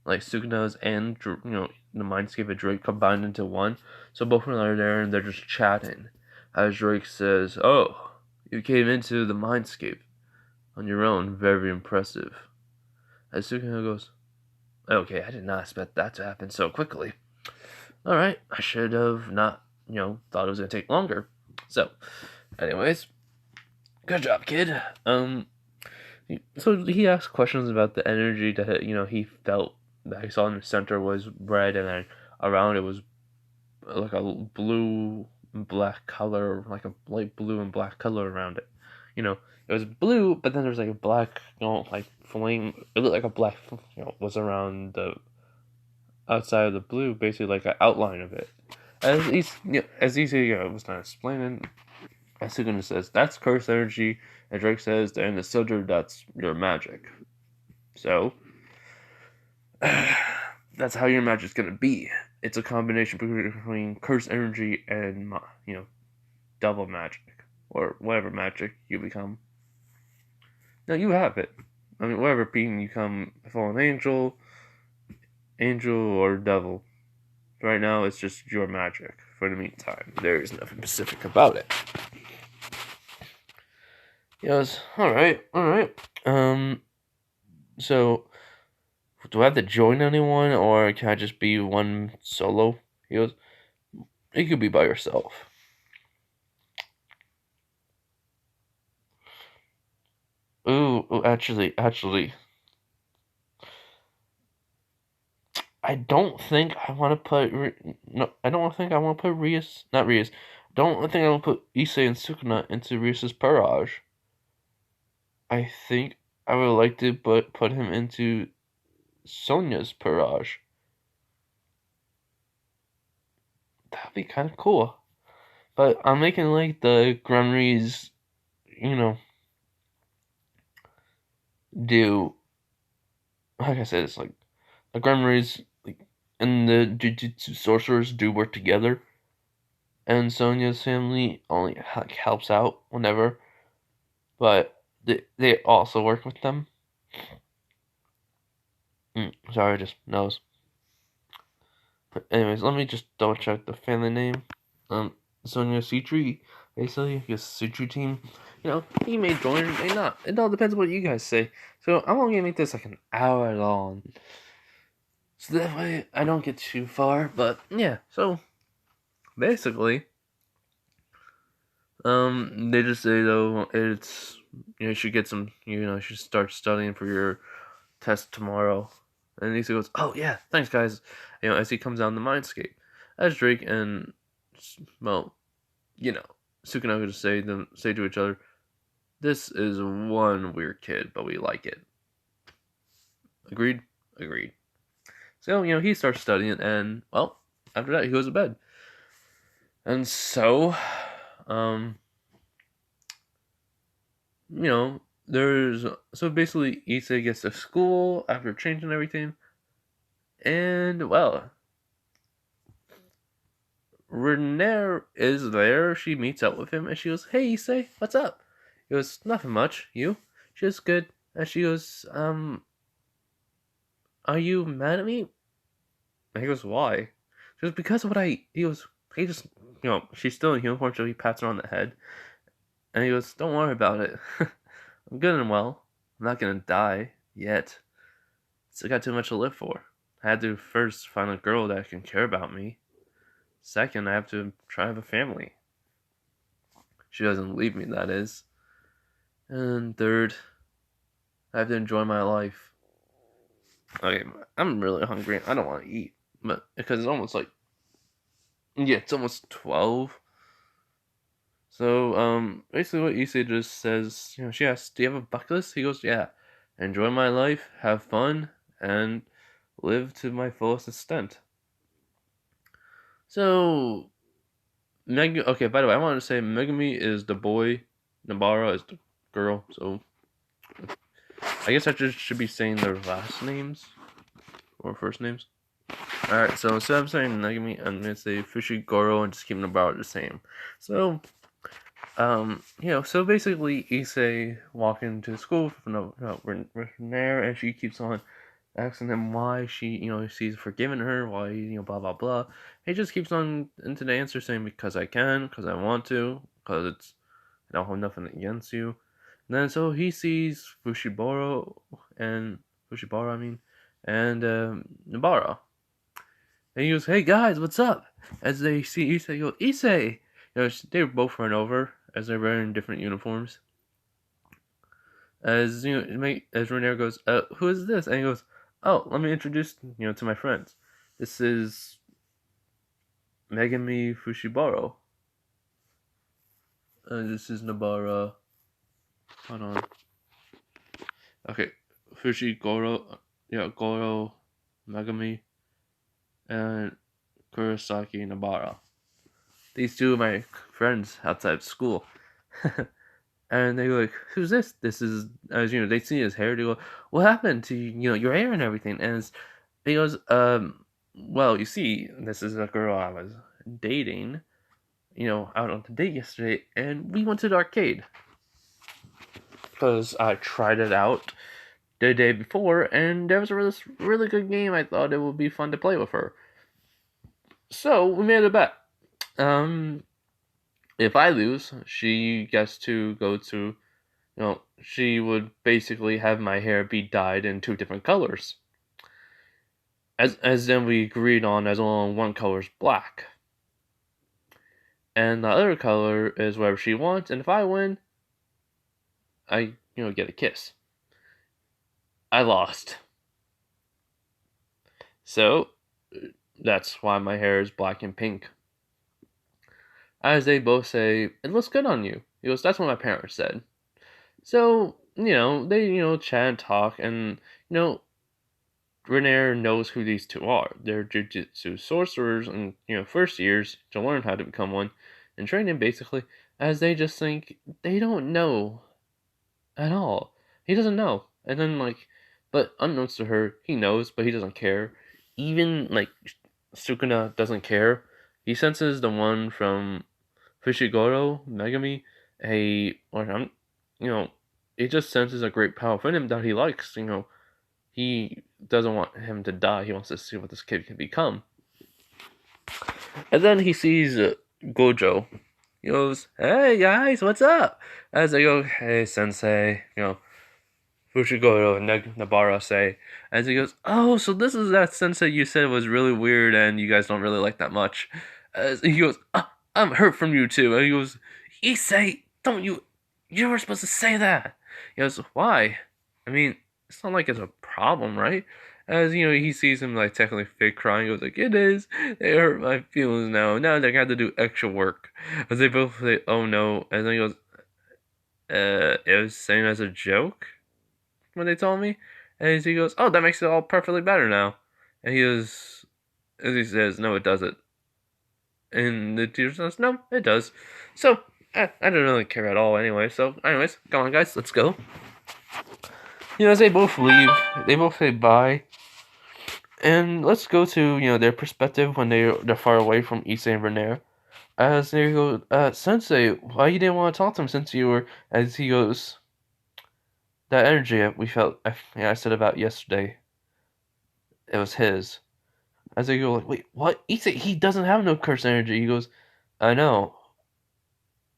like Sukuna's and, the mindscape of Drake combined into one. So both of them are there and they're just chatting. As Drake says, "Oh, you came into the mindscape on your own. Very impressive." As Sukuna goes, "Okay, I did not expect that to happen so quickly. Alright, I should have not, thought it was going to take longer." So, anyways, good job, kid. So he asked questions about the energy that, he felt that he saw in the center was red, and then around it was like a blue and black color, like a light blue and black color around it. It was blue, but then there was like a black, like flame. It looked like a black, was around the outside of the blue, basically like an outline of it. As Issei was not explaining, Sukuna says that's curse energy, and Drake says that in the center that's your magic. So that's how your magic's gonna be. It's a combination between curse energy and, double magic, or whatever magic you become. Now you have it. I mean, whatever being you become, fallen angel, or devil. Right now, it's just your magic. For the meantime, there is nothing specific about it. He goes, all right. So do I have to join anyone, or can I just be one solo? He goes, you could be by yourself. Ooh, actually, I don't think I want to put I don't think I want to put Rias, not Rias. Don't think I want to put Issei and Sukuna into Rias's Parage. I think I would like to put him into Sonya's Parage. That'd be kind of cool. But I'm making like the Grunries, do, like I said, it's like the Grunries, like, and the Jujitsu sorcerers do work together, and Sonya's family only helps out whenever, but they also work with them. Sorry, just knows. But anyways, let me just double check the family name. Sonya Citri, basically his Citri team. He may join, may not. It all depends what you guys say. So I'm only gonna make this like an hour long, so that way I don't get too far. But yeah, so basically, they just say though it's, you should get some, you should start studying for your test tomorrow. And Lisa goes, "Oh yeah, thanks guys." As he comes down the mindscape, as Drake and, well, Sukuna would just say to each other, "This is one weird kid, but we like it." Agreed. So he starts studying, and well, after that he goes to bed. And so, there's, so basically Issei gets to school after changing everything, and well, Renee is there. She meets up with him and she goes, "Hey Issei, what's up?" He goes, "Nothing much. You?" She goes, "Good." And she goes, "Are you mad at me?" And he goes, "Why?" She goes, "Because of what he goes, he just, she's still in uniform, so he pats her on the head. And he goes, "Don't worry about it. I'm good and well. I'm not gonna die yet. Still got too much to live for. I had to first find a girl that can care about me." Second, I have to try to have a family. She doesn't leave me, that is. And third, I have to enjoy my life. Okay, I'm really hungry. I don't want to eat, but because it's almost like, yeah, it's almost 12. So basically what Issei just says, she asks, "Do you have a bucket list?" He goes, "Yeah, enjoy my life, have fun, and live to my fullest extent." So okay, by the way, I wanted to say Megami is the boy, Nabara is the girl. So I guess I just should be saying their last names or first names. Alright, so instead of saying Megami, I'm gonna say Fushigoro and just keep Nabara the same. So so basically Issei walking to school from there, and she keeps on asking him why she's forgiven her, why, blah blah blah. He just keeps on into the answer saying, because I can, because I want to, because I don't have nothing against you. And then so he sees Fushibara, I mean, and Nabara. And he goes, "Hey guys, what's up?" As they see Issei, go, "Issei!" They both run over as they're wearing different uniforms. As as Renair goes, "Who is this?" And he goes, "Oh, let me introduce to my friends. This is Megami Fushibaro. This is Nabara. Hold on. Okay, Fushigoro, Goro, Megami, and Kurosaki Nabara. These two are my friends outside of school." And they go like, "Who's this?" This is, as they see his hair. They go, "What happened to your hair and everything?" And he goes, well, you see, this is a girl I was dating, out on the date yesterday, and we went to the arcade because I tried it out the day before, and there was a really good game. I thought it would be fun to play with her, so we made a bet. If I lose, she gets to go to, she would basically have my hair be dyed in two different colors. As then we agreed on, as long as one color is black. And the other color is whatever she wants, and if I win, I, get a kiss. I lost. So, that's why my hair is black and pink. As they both say, "It looks good on you." He goes, "That's what my parents said." So, they, chat and talk, and, Renair knows who these two are. They're Jujitsu sorcerers and, first years to learn how to become one, and training basically, as they just think they don't know at all. He doesn't know. And then, but unknowns to her, he knows, but he doesn't care. Even, Sukuna doesn't care. He senses the one from Fushigoro, Megami, he just senses a great power within him that he likes, he doesn't want him to die. He wants to see what this kid can become. And then he sees Gojo. He goes, "Hey guys, what's up?" As they go, "Hey sensei," Fushigoro and Nabara say. As he goes, "Oh, so this is that sensei you said was really weird and you guys don't really like that much." As he goes, "I'm hurt from you too." And he goes, "Issei, don't you were supposed to say that." He goes, "Why? I mean, it's not like it's a problem, right?" As he sees him technically fake crying. He goes like, "It is. They hurt my feelings now. Now they got to do extra work." As they both say, "Oh no," and then he goes, "It was saying as a joke when they told me." And he goes, "Oh, that makes it all perfectly better now." And he goes, as he says, "No, it doesn't." And the teacher says, "No, it does." So I don't really care at all anyway. So, anyways, come on, guys, let's go. As they both leave, they both say bye. And let's go to, their perspective when they're far away from Issei and Renair. As they go, "Sensei, why you didn't want to talk to him since you were," as he goes, "That energy we felt, I said about yesterday, it was his." As they go, like, "Wait, what?" He doesn't have no curse energy. He goes, "I know.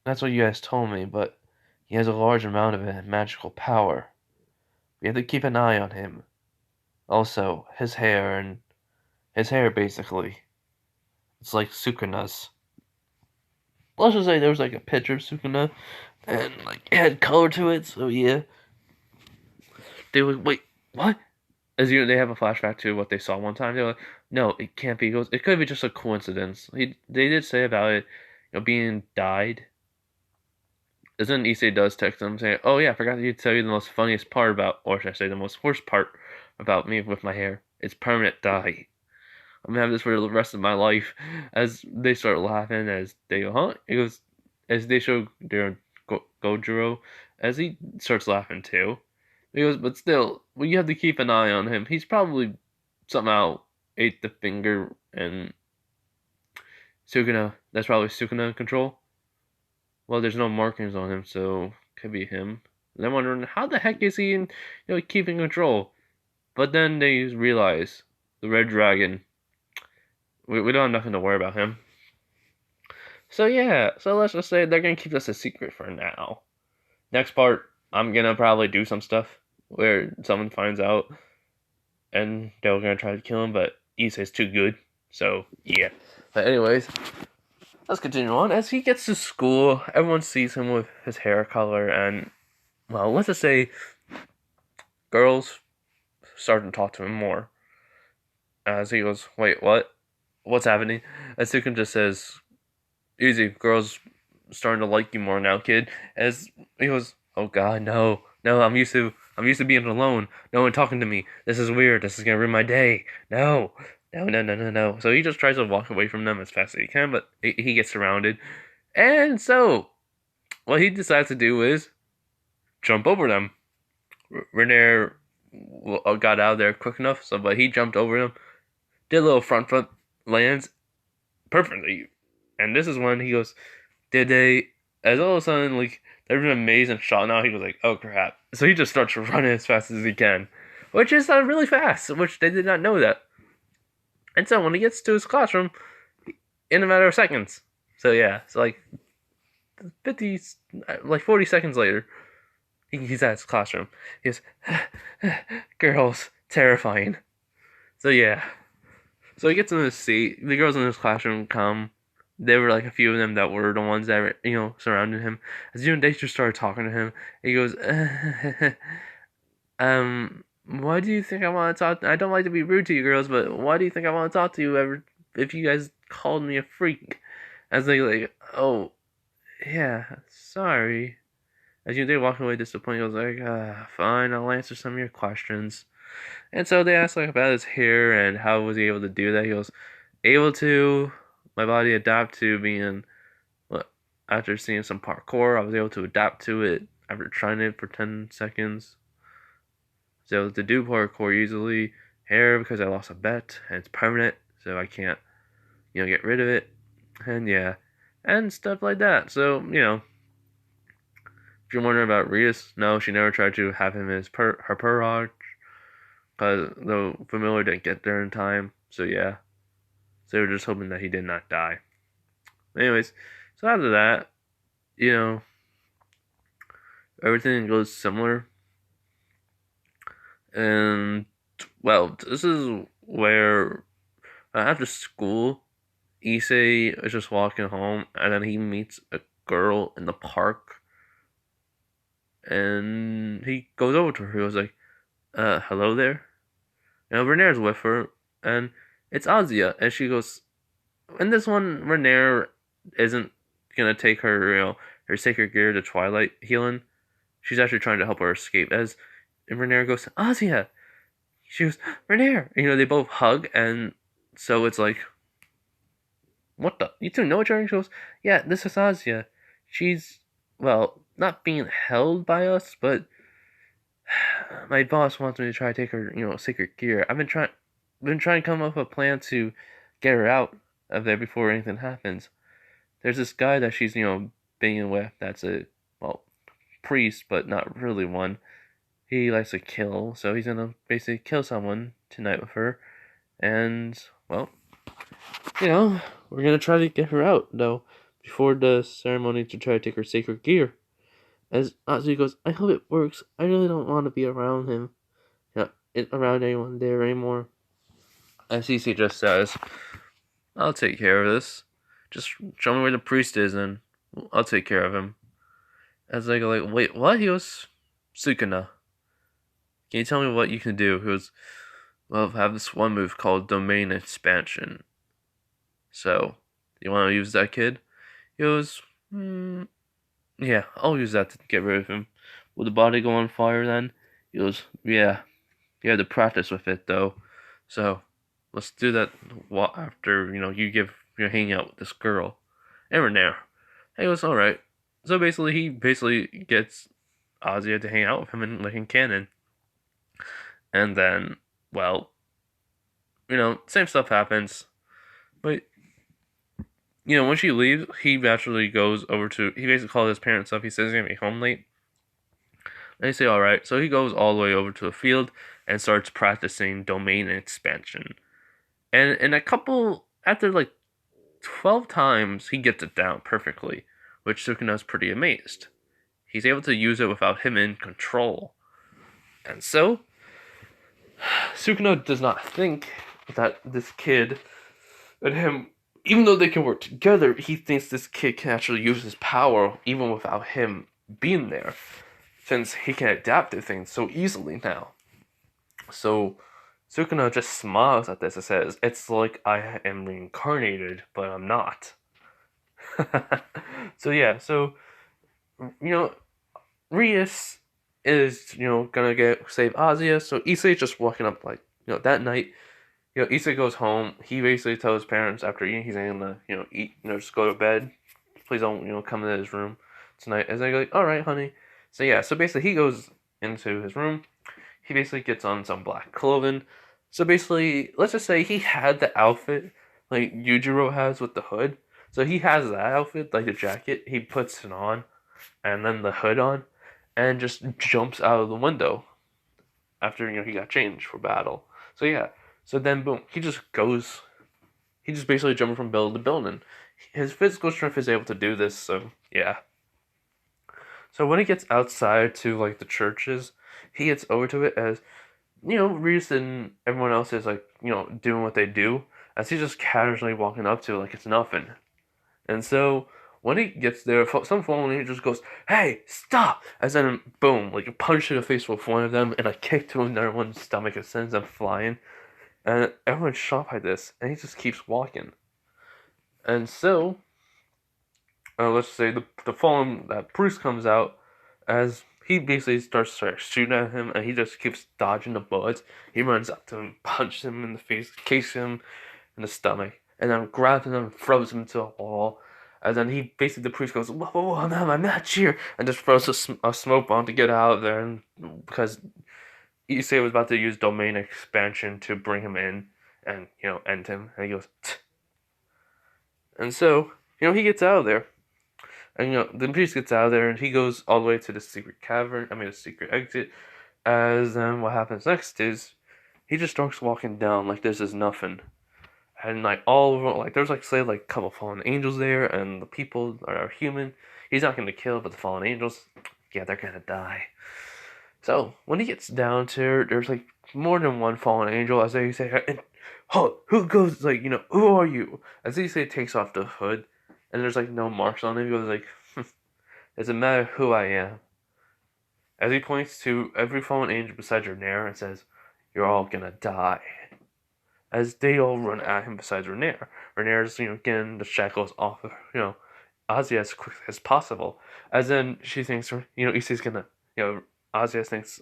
That's what you guys told me, but he has a large amount of it and magical power. We have to keep an eye on him. Also, his hair, basically. It's like Sukuna's. Let's just say there was like a picture of Sukuna, and like it had color to it. So yeah, they would wait. What? As you know, they have a flashback to what they saw one time. They're like, no, it can't be. He goes, it could be just a coincidence. They did say about it, being dyed. As then Issei does text them saying, "Oh yeah, I forgot to tell you the most funniest part about, or should I say, the most worst part about me with my hair. It's permanent dye. I'm gonna have this for the rest of my life." As they start laughing, as they go, "Huh?" It goes, as they show their Gojiro, as he starts laughing too. He goes, "But still, well, you have to keep an eye on him. He's probably somehow ate the finger and Sukuna. That's probably Sukuna control. Well, there's no markings on him, so could be him." And I'm wondering how the heck is he in, keeping control? But then they realize the red dragon. We don't have nothing to worry about him. So yeah, so let's just say they're gonna keep this a secret for now. Next part, I'm gonna probably do some stuff where someone finds out and they're gonna try to kill him, but Issei's too good. So yeah. But anyways, let's continue on. As he gets to school, everyone sees him with his hair color, and well, let's just say girls start to talk to him more. As he goes, "Wait, what? What's happening?" As Sukun just says, "Easy, girls starting to like you more now, kid." As he goes, "Oh God, no, no! I'm used to being alone. No one talking to me. This is weird. This is gonna ruin my day. No, no, no, no, no, no." So he just tries to walk away from them as fast as he can, but he gets surrounded. And so, what he decides to do is jump over them. Renair got out of there quick enough, so but he jumped over them, did a little front flip, lands perfectly. And this is when he goes, "Did they?" As all of a sudden, like, there's an amazing shot now. He goes like, "Oh crap!" So he just starts running as fast as he can, which is really fast. Which they did not know that. And so when he gets to his classroom, in a matter of seconds. So yeah, so like 50, like 40 seconds later, he's at his classroom. He goes, "Girls, terrifying." So yeah, so he gets in his seat. The girls in his classroom come. There were like a few of them that were the ones that were, surrounding him. As they just started talking to him, he goes, why do you think I want to talk? I don't like to be rude to you girls, but why do you think I want to talk to you ever if you guys called me a freak?" As they like, "Oh, yeah, sorry." As they walk away disappointed, he goes like, "Fine, I'll answer some of your questions." And so they ask like about his hair and how was he able to do that. He goes, "Able to, my body adapt to being, well, after seeing some parkour, I was able to adapt to it after trying it for 10 seconds. I was able to do parkour easily. Hair because I lost a bet and it's permanent, so I can't, get rid of it. And yeah, and stuff like that." So, if you're wondering about Rias, no, she never tried to have him as her Purge, because the familiar didn't get there in time. So yeah, so they were just hoping that he did not die. Anyways, so after that, everything goes similar. And well, this is where after school, Issei is just walking home, and then he meets a girl in the park, and he goes over to her. He was like, "Hello there." Renair's with her, and it's Azia, and she goes, and this one, Renair isn't gonna take her, her sacred gear to Twilight healing. She's actually trying to help her escape. As Renair goes, "Azia," she goes, "Renair." They both hug, and so it's like, "What the? You two know each other?" She goes, "Yeah, this is Azia. She's, well, not being held by us, but my boss wants me to try to take her, sacred gear. I've been trying to come up with a plan to get her out of there before anything happens. There's this guy that she's, being with that's a, well, priest, but not really one. He likes to kill, so he's gonna basically kill someone tonight with her. And, well, we're gonna try to get her out, though, before the ceremony to try to take her sacred gear." As Atsuki goes, "I hope it works. I really don't want to be around him. Around anyone there anymore." As Issei just says, I'll take care of this. Just show me where the priest is, and I'll take care of him. As I go, like, wait, what? He goes, Sukuna, can you tell me what you can do? He goes, well, I have this one move called domain expansion. So, you want to use that, kid? He goes, yeah, I'll use that to get rid of him. Will the body go on fire then? He goes, yeah, you have to practice with it though. So, let's do that after, you're hanging out with this girl. And we're there. He goes, alright. So basically, he gets Ozzy to hang out with him in canon. And then, well, same stuff happens. But, when she leaves, he actually goes over he basically calls his parents up. He says he's going to be home late. And they say, alright. So he goes all the way over to a field and starts practicing domain expansion. And in after 12 times, he gets it down perfectly, which Sukuna's pretty amazed. He's able to use it without him in control. And so, Sukuna does not think that this kid and him, even though they can work together, he thinks this kid can actually use his power even without him being there, since he can adapt to things so easily now. So, Sukuna just smiles at this and says, it's like I am reincarnated, but I'm not. So yeah, Rias is, gonna save Azia, so Issei just walking up, that night, Issei goes home, he basically tells his parents after eating, he's gonna, eat, just go to bed, please don't, come into his room tonight, as I go, alright, honey. So yeah, so basically he goes into his room, he basically gets on some black clothing, so basically, let's just say he had the outfit, like Yujiro has with the hood, so he has that outfit, like the jacket, he puts it on, and then the hood on, and just jumps out of the window after he got changed for battle. So yeah, so then boom, he just basically jumping from building to building. His physical strength is able to do this, so yeah. So when he gets outside to the churches, he gets over to it as Reese and everyone else is doing what they do, as he's just casually walking up to like it's nothing. And so when he gets there, some fallen angel just goes, "Hey, stop!" As then, boom, like a punch to the face with one of them, and a kick to another one's stomach and sends them flying. And everyone's shocked by this, and he just keeps walking. And so, let's say the fallen that priest comes out, as he basically starts shooting at him, and he just keeps dodging the bullets. He runs up to him, punches him in the face, kicks him in the stomach, and then grabs him and throws him to a wall. And then the priest goes, whoa, whoa, whoa, I'm not my match here, and just throws a smoke bomb to get out of there, and because Issei was about to use domain expansion to bring him in and, end him, and he goes, Tch. And so, he gets out of there, and, the priest gets out of there, and he goes all the way to the secret the secret exit, as then what happens next is, he just starts walking down like this is nothing. And all over, there's say a couple fallen angels there, and the people are human. He's not gonna kill, but the fallen angels, yeah, they're gonna die. So when he gets down to there's more than one fallen angel, as they say, and who goes who are you? As they say, takes off the hood, and there's no marks on it. He goes doesn't matter who I am. As he points to every fallen angel beside Renair and says, "You're all gonna die." As they all run at him besides Renair. Renair's, getting the shackles off of, Ozzy as quick as possible. As then she thinks, Issei's gonna, Ozzy thinks,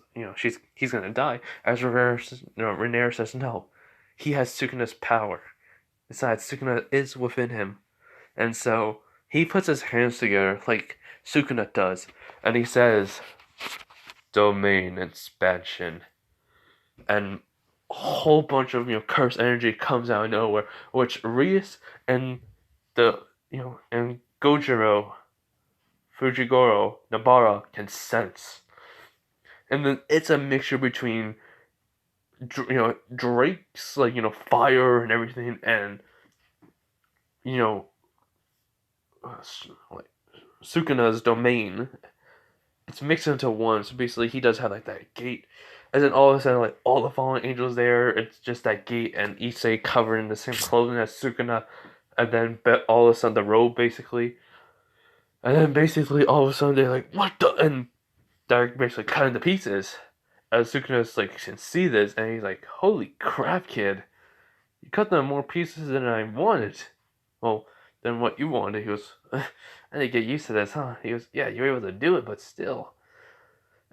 he's gonna die. As Renair says no. He has Sukuna's power. Besides, Sukuna is within him. And so, he puts his hands together like Sukuna does. And he says, domain expansion. And whole bunch of cursed energy comes out of nowhere, which Rias and and Gojiro, Fujigoro, Nabara can sense, and then it's a mixture between Drake's fire and everything, and Sukuna's domain. It's mixed into one, so basically he does have that gate, And then all of a sudden, like, all the fallen angels there, it's just that gate and Issei covered in the same clothing as Sukuna, and then all of a sudden the robe, basically. And then basically all of a sudden they're like, what the? And they're basically cut into pieces. As Sukuna's like, can see this, and he's like, holy crap, kid. You cut them more pieces than I wanted. Well, than what you wanted. He goes, I didn't get used to this, huh? He goes, yeah, you're able to do it, but still.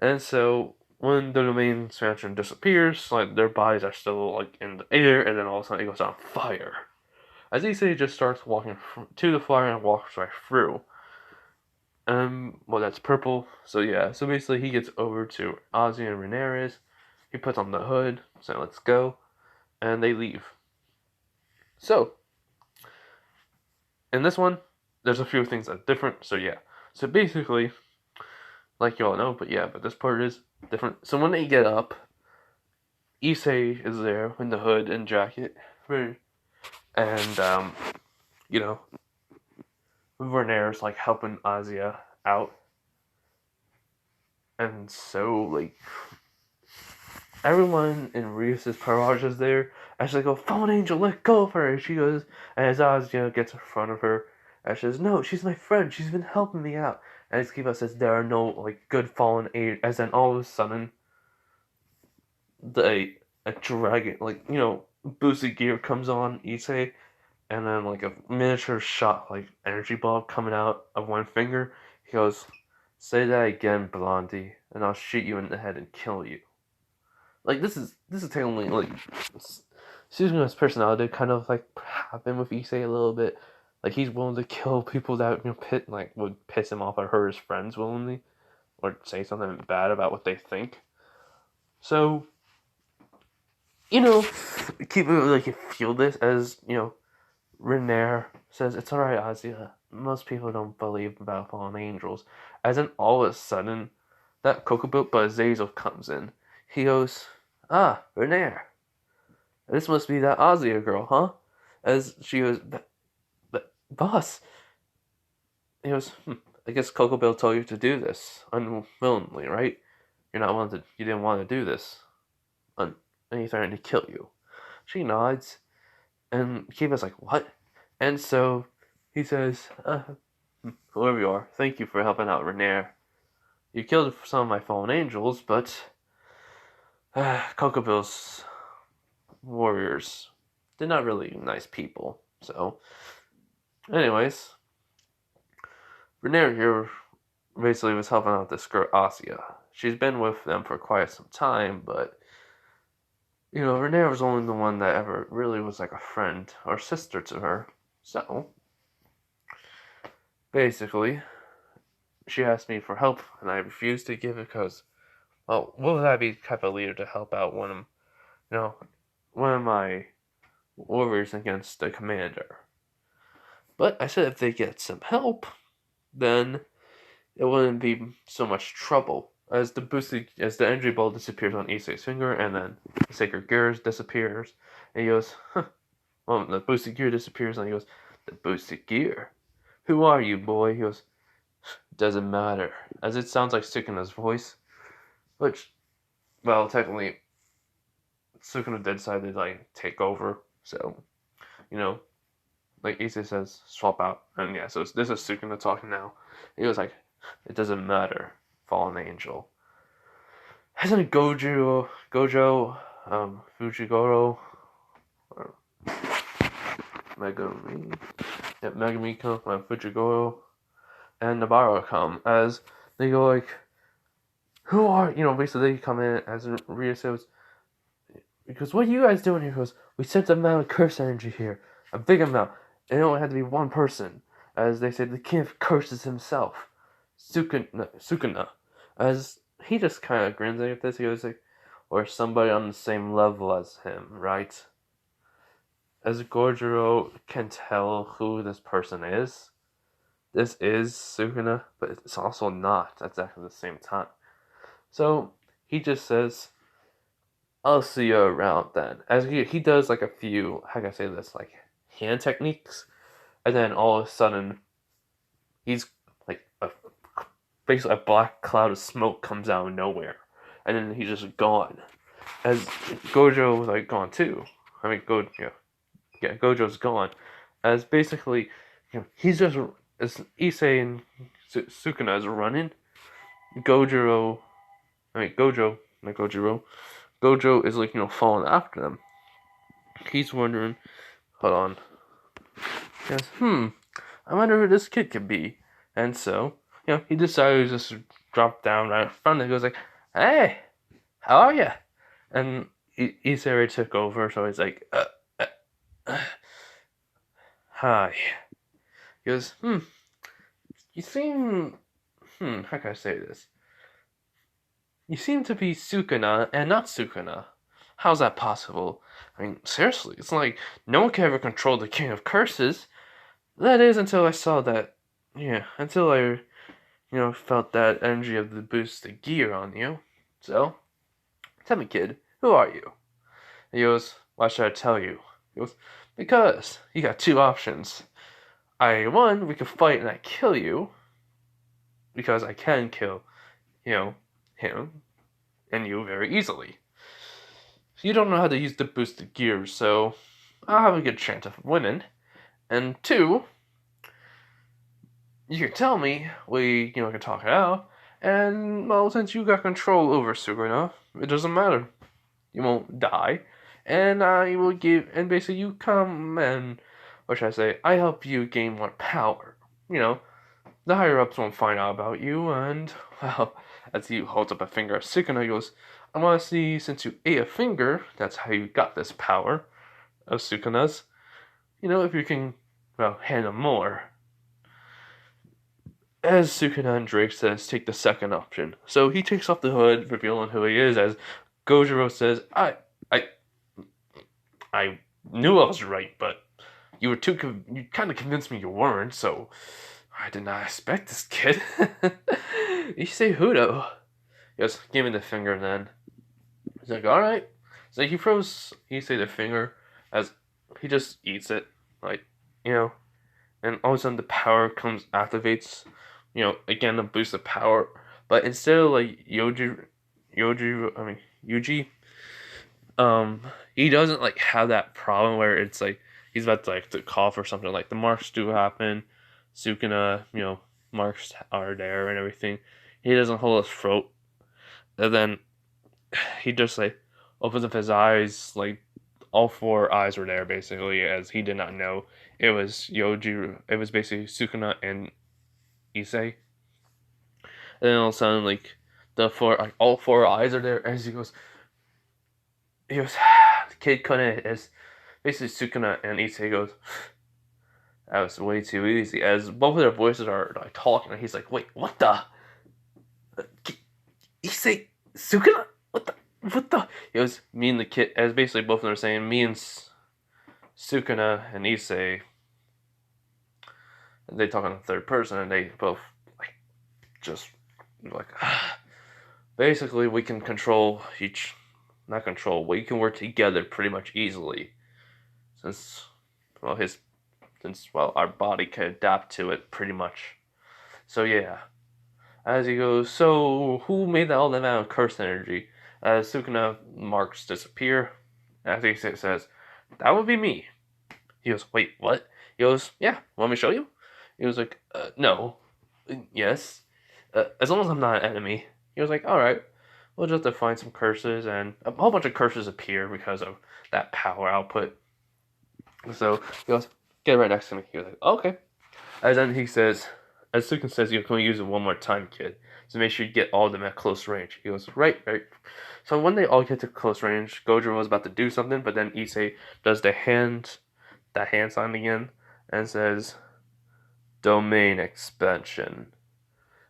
And so when the main expansion disappears, like their bodies are still like in the air, and then all of a sudden it goes on fire. As Issei just starts walking to the fire and walks right through. Well, that's purple. So yeah, so basically he gets over to Ozzy and Renares. He puts on the hood, so let's go, and they leave. So in this one, there's a few things that are different. So yeah, so basically, like you all know, but this part is different. So when they get up, Issei is there in the hood and jacket, and you know, Renare's like helping Azia out, and so like everyone in Rios' Parage is there. As they go, Fallen Angel, let go of her. And she goes, and as Azia gets in front of her, and she says, no, she's my friend. She's been helping me out. And Esquiva says there are no like good fallen angels. As then all of a sudden, a dragon, like boosted gear comes on Issei, and then like a miniature shot, like energy bulb coming out of one finger. He goes, say that again, Blondie, and I'll shoot you in the head and kill you. Like this is technically like Suzuna's personality kind of like happened with Issei a little bit. Like he's willing to kill people that would piss him off or hurt his friends willingly, or say something bad about what they think. So keep it like you feel this as Renare says it's alright, Azia. Most people don't believe about fallen angels. As in all of a sudden, that Kokobot but Azazel comes in. He goes, ah, Renare. This must be that Azia girl, huh? As she goes, but boss. He goes, I guess Kokobot told you to do this unwillingly, right? You didn't want to do this. And he threatened to kill you. She nods, and Kiva's like, what? And so he says, whoever you are, thank you for helping out Renare. You killed some of my fallen angels, but Kokobill's warriors, they're not really nice people. So, anyways, Renare here basically was helping out this girl, Asia. She's been with them for quite some time, but Renare was only the one that ever really was like a friend or sister to her. So, basically, she asked me for help, and I refused to give it because, well, what would I be type of leader to help out one of my warriors against the commander? But I said if they get some help, then it wouldn't be so much trouble. As the energy ball disappears on Issei's finger, and then the sacred gear disappears, and he goes, well, the boosted gear disappears, and he goes, the boosted gear? Who are you, boy? He goes, doesn't matter. As it sounds like Sukuna's voice, which, well, technically, Sukuna did decide to, like, take over, so, like Issei says, swap out, and yeah, so this is Sukuna talking now. He was like, it doesn't matter, fallen angel. Hasn't Gojo, Fujigoro, or Megami come, Fujigoro, and Nabara come, as they go like, who are, basically they come in, as Rhea says, because what are you guys doing here? He goes, we sent a amount of curse energy here, a big amount, and it only had to be one person, as they said the king of curses himself, Sukuna, as he just kind of grins at this. He goes like, or somebody on the same level as him, right? As Gorjiro can tell who this person is, this is Sukuna, but it's also not exactly the same time. So he just says, I'll see you around then. As he does like a few, how can I say this, like hand techniques, and then all of a sudden, he's like basically a black cloud of smoke comes out of nowhere, and then he's just gone. As Gojo was like gone too. I mean, Gojo's gone. As basically, he's just as issei and Sukuna is running. Gojo, not Gojiro. Gojo is like falling after them. He's wondering, hold on. He goes, I wonder who this kid could be. And so, he decided to just drop down right in front of him. He goes like, hey, how are you? And Issei took over, so he's like, hi. He goes, you seem, how can I say this? You seem to be Sukuna and not Sukuna. How's that possible? I mean, seriously, it's like no one can ever control the King of Curses. That is until I saw that, until I, felt that energy of the boosted gear on you. So, tell me, kid, who are you? He goes, why should I tell you? He goes, because you got two options. One, we could fight and I kill you, because I can kill, him and you very easily. You don't know how to use the boosted gear, so I'll have a good chance of winning. And two, you can tell me, we can talk it out, and well, since you got control over Sukuna, it doesn't matter. You won't die, and I will and basically you come and, what should I say, I help you gain more power. The higher ups won't find out about you, and, well, as he holds up a finger at Sukuna, he goes, I want to see, since you ate a finger, that's how you got this power of Sukuna's, if you can, handle more. As Sukuna and Drake says, take the second option. So he takes off the hood, revealing who he is, as Gojiro says, I knew I was right, but you kind of convinced me you weren't, so I did not expect this kid. You say Hudo. He goes, give me the finger then. He's like, alright. So he throws Issei the finger as he just eats it. Like, and all of a sudden the power activates, again to boost the power. But instead of like Yuji, he doesn't like have that problem where it's like he's about to cough or something. Like the marks do happen. Sukuna, marks are there and everything. He doesn't hold his throat. And then he just like opens up his eyes, like all four eyes were there basically, as he did not know it was it was basically Sukuna and Issei. And then all of a sudden, like all four eyes are there as he goes, the kid couldn't, as basically Sukuna and Issei goes, that was way too easy, as both of their voices are like talking, and he's like, wait, what the? Issei, Sukuna? What the? It was me and the kid, as basically both of them are saying, me and Sukuna and Issei, they talk in the third person, and they both, basically we can control not control, we can work together pretty much easily, since our body can adapt to it pretty much. So yeah. As he goes, so who made all that amount of curse energy? As Sukuna marks disappear, as he says, that would be me. He goes, wait, what? He goes, yeah, want me to show you? He was like, no. Yes. As long as I'm not an enemy. He was like, alright, we'll just define some curses, and a whole bunch of curses appear because of that power output. So he goes, get right next to me. He was like, okay. And then he says, as Sukuna says, can we use it one more time, kid? So make sure you get all of them at close range. He goes, right. So when they all get to close range, Gojiro was about to do something, but then Issei does that hand sign again, and says, domain expansion.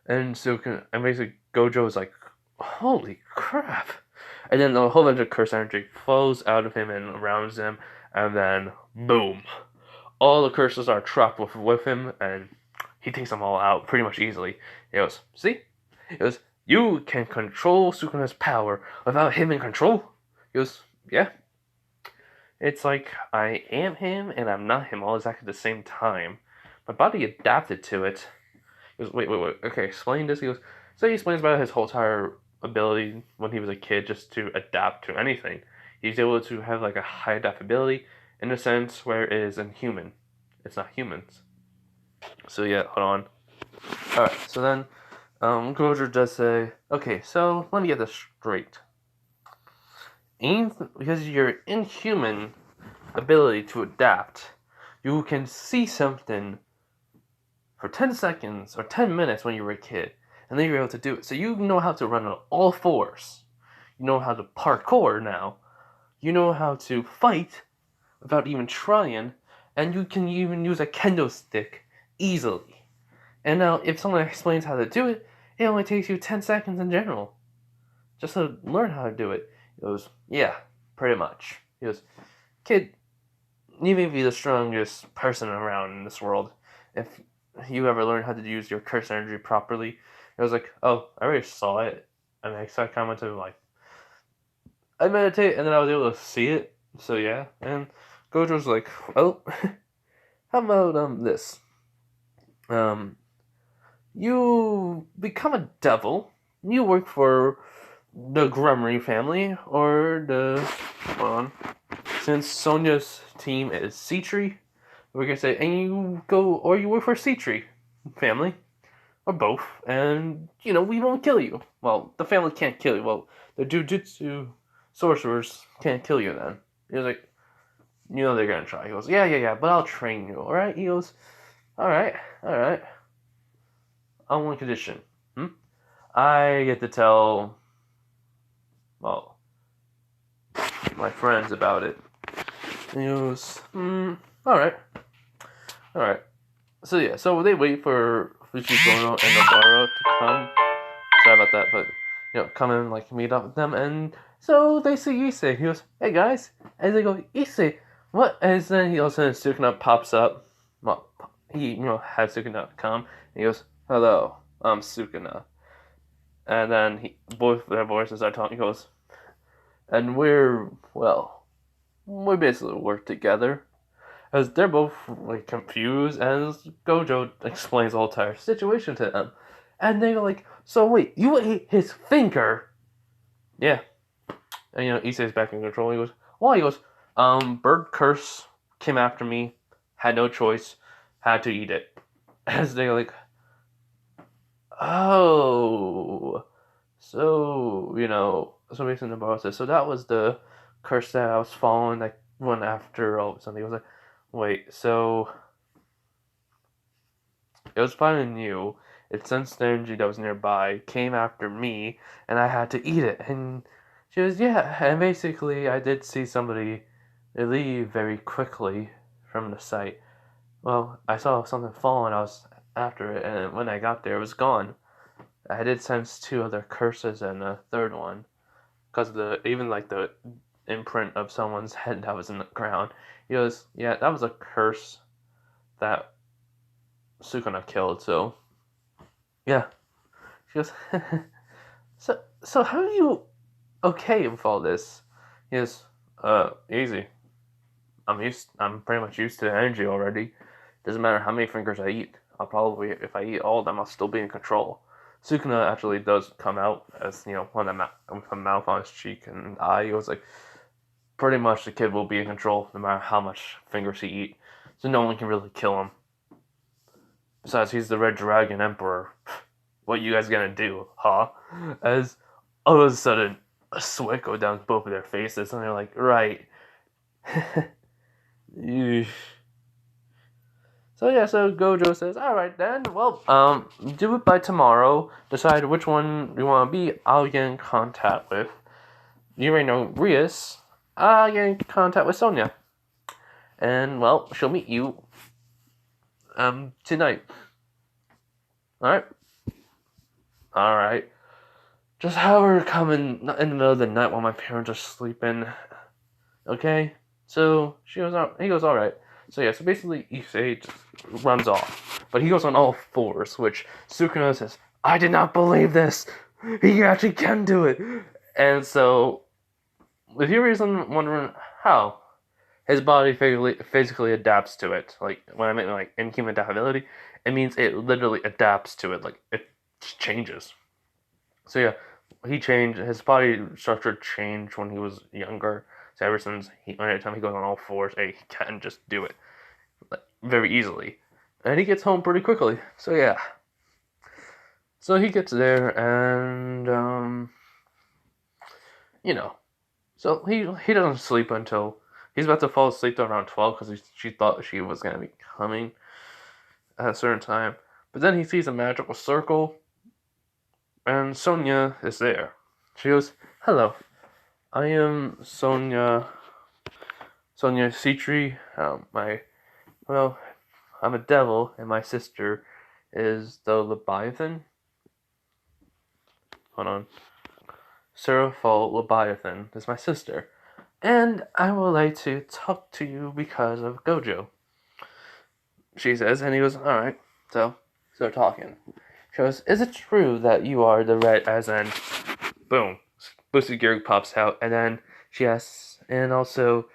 And Sukuna, and basically Gojo is like, holy crap. And then a whole bunch of curse energy flows out of him and around him, and then boom. All the curses are trapped with him, and he takes them all out pretty much easily. He goes, see? He goes, you can control Sukuna's power without him in control? He goes, yeah. It's like, I am him and I'm not him all exactly at the same time. My body adapted to it. He goes, wait. Okay, explain this. He goes, so he explains about his whole entire ability when he was a kid just to adapt to anything. He's able to have like a high adaptability in a sense where it is inhuman. It's not humans. So yeah, hold on. Alright, so then Gojo does say, okay, so let me get this straight. Because your inhuman ability to adapt, you can see something for 10 seconds or 10 minutes when you were a kid, and then you're able to do it. So you know how to run on all fours. You know how to parkour now. You know how to fight without even trying, and you can even use a kendo stick easily. And now, if someone explains how to do it, it only takes you 10 seconds in general. Just to learn how to do it. He goes, yeah, pretty much. He goes, kid, you may be the strongest person around in this world. If you ever learn how to use your curse energy properly. I was like, oh, I already saw it. And I kind of went to like, I meditate, and then I was able to see it. So yeah, and Gojo's like, well, how about this? You become a devil. You work for the Grumry family, or the hold on. Since Sonia's team is C-Tree, we're gonna say, and you go, or you work for C-Tree family, or both, and we won't kill you. Well, the family can't kill you. Well, the Jujitsu sorcerers can't kill you then. He was like, they're gonna try. He goes, yeah, but I'll train you, alright? He goes, alright. On one condition. I get to tell, well, my friends about it. And he goes, alright. So yeah, so they wait for Fujibono and Nobara to come. Sorry about that, but, come and, like, meet up with them, and so they see Issei. He goes, hey guys, and they go, Issei, what? And then he also, Sukuna pops up. Well, he, has Sukuna come, and he goes, hello, I'm Sukuna. And then both their voices are talking. He goes, and we basically work together. As they're both like confused, and Gojo explains the whole entire situation to them. And they're like, so wait, you ate his finger? Yeah. And Issei's back in control. He goes, why? He goes, bird curse came after me, had no choice, had to eat it. As they're like, oh, so so basically Nabarro says, so that was the curse that I was following that went after all of a sudden. He was like, wait, so it was finding you. It sensed the energy that was nearby, came after me, and I had to eat it. And she was, yeah, and basically I did see somebody leave very quickly from the site. Well, I saw something fall and I was after it, and when I got there, it was gone. I did sense 2 other curses and a third one, because of the imprint of someone's head that was in the ground. He goes, yeah, that was a curse that Sukuna killed, so yeah. She goes, so how are you okay with all this? He goes, easy. I'm pretty much used to the energy already. Doesn't matter how many fingers I eat. If I eat all of them, I'll still be in control. Sukuna actually does come out as, with a mouth on his cheek and eye. He was like, pretty much the kid will be in control no matter how much fingers he eat. So no one can really kill him. Besides, he's the Red Dragon Emperor. What you guys gonna do, huh? As all of a sudden, a sweat go down both of their faces, and they're like, right. So yeah, so Gojo says, alright then, well, do it by tomorrow. Decide which one you want to be. I'll get in contact with. You already know Rias. I'll get in contact with Sonia. And, well, she'll meet you, tonight. Alright. Just have her come in the middle of the night while my parents are sleeping. Okay? So, he goes, alright. So yeah, so basically Issei just runs off. But he goes on all fours, which Sukuna says, I did not believe this! He actually can do it! And so, if you're wondering how, his body physically adapts to it. Like, when I mean like inhuman adaptability, it means it literally adapts to it. Like, it changes. So yeah, he changed, his body structure changed when he was younger. So ever since every time he goes on all fours, he can just do it like, very easily. And he gets home pretty quickly. So yeah. So he gets there and you know, so he doesn't sleep until he's about to fall asleep around 12 because she thought she was gonna be coming at a certain time. But then he sees a magical circle, and Sonia is there. She goes, "Hello, I am Sonia Citri. Well, I'm a devil, and my sister is the Leviathan. Hold on, Seraphol Leviathan is my sister, and I would like to talk to you because of Gojo." She says, and he goes, "All right." So start talking. She goes, "Is it true that you are the red?" As in, boom, Boosted Gear pops out, and then she asks, and also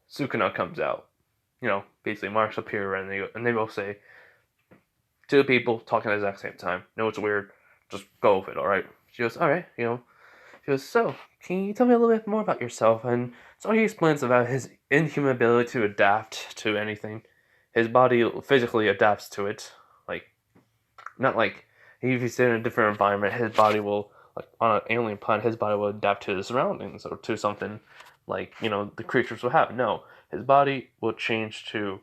Sukuna comes out. Basically marks appear, and they both say, two people talking at the exact same time. No, it's weird. Just go with it, all right? She goes, "All right." She goes, "So, can you tell me a little bit more about yourself?" And so he explains about his inhuman ability to adapt to anything. His body physically adapts to it. Like, not like if he's in a different environment, his body will, like on an alien planet, his body will adapt to the surroundings or to something like, the creatures will have. No, his body will change to